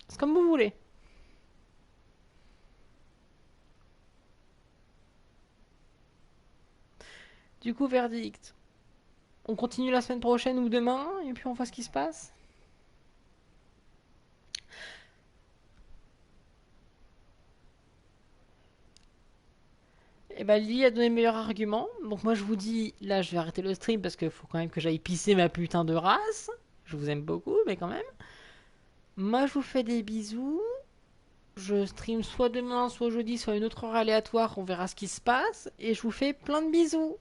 C'est comme vous voulez. Du coup, verdict. On continue la semaine prochaine ou demain et puis on voit ce qui se passe. Et bah Lily a donné le meilleur argument. Donc moi je vous dis, là je vais arrêter le stream parce qu'il faut quand même que j'aille pisser ma putain de race. Je vous aime beaucoup, mais quand même. Moi je vous fais des bisous. Je stream soit demain, soit jeudi, soit une autre heure aléatoire. On verra ce qui se passe. Et je vous fais plein de bisous.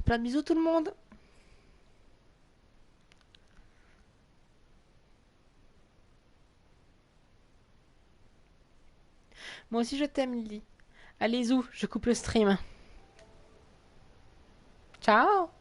Plein de bisous tout le monde. Moi aussi je t'aime Lily. Allez zou, je coupe le stream. Ciao. Ciao.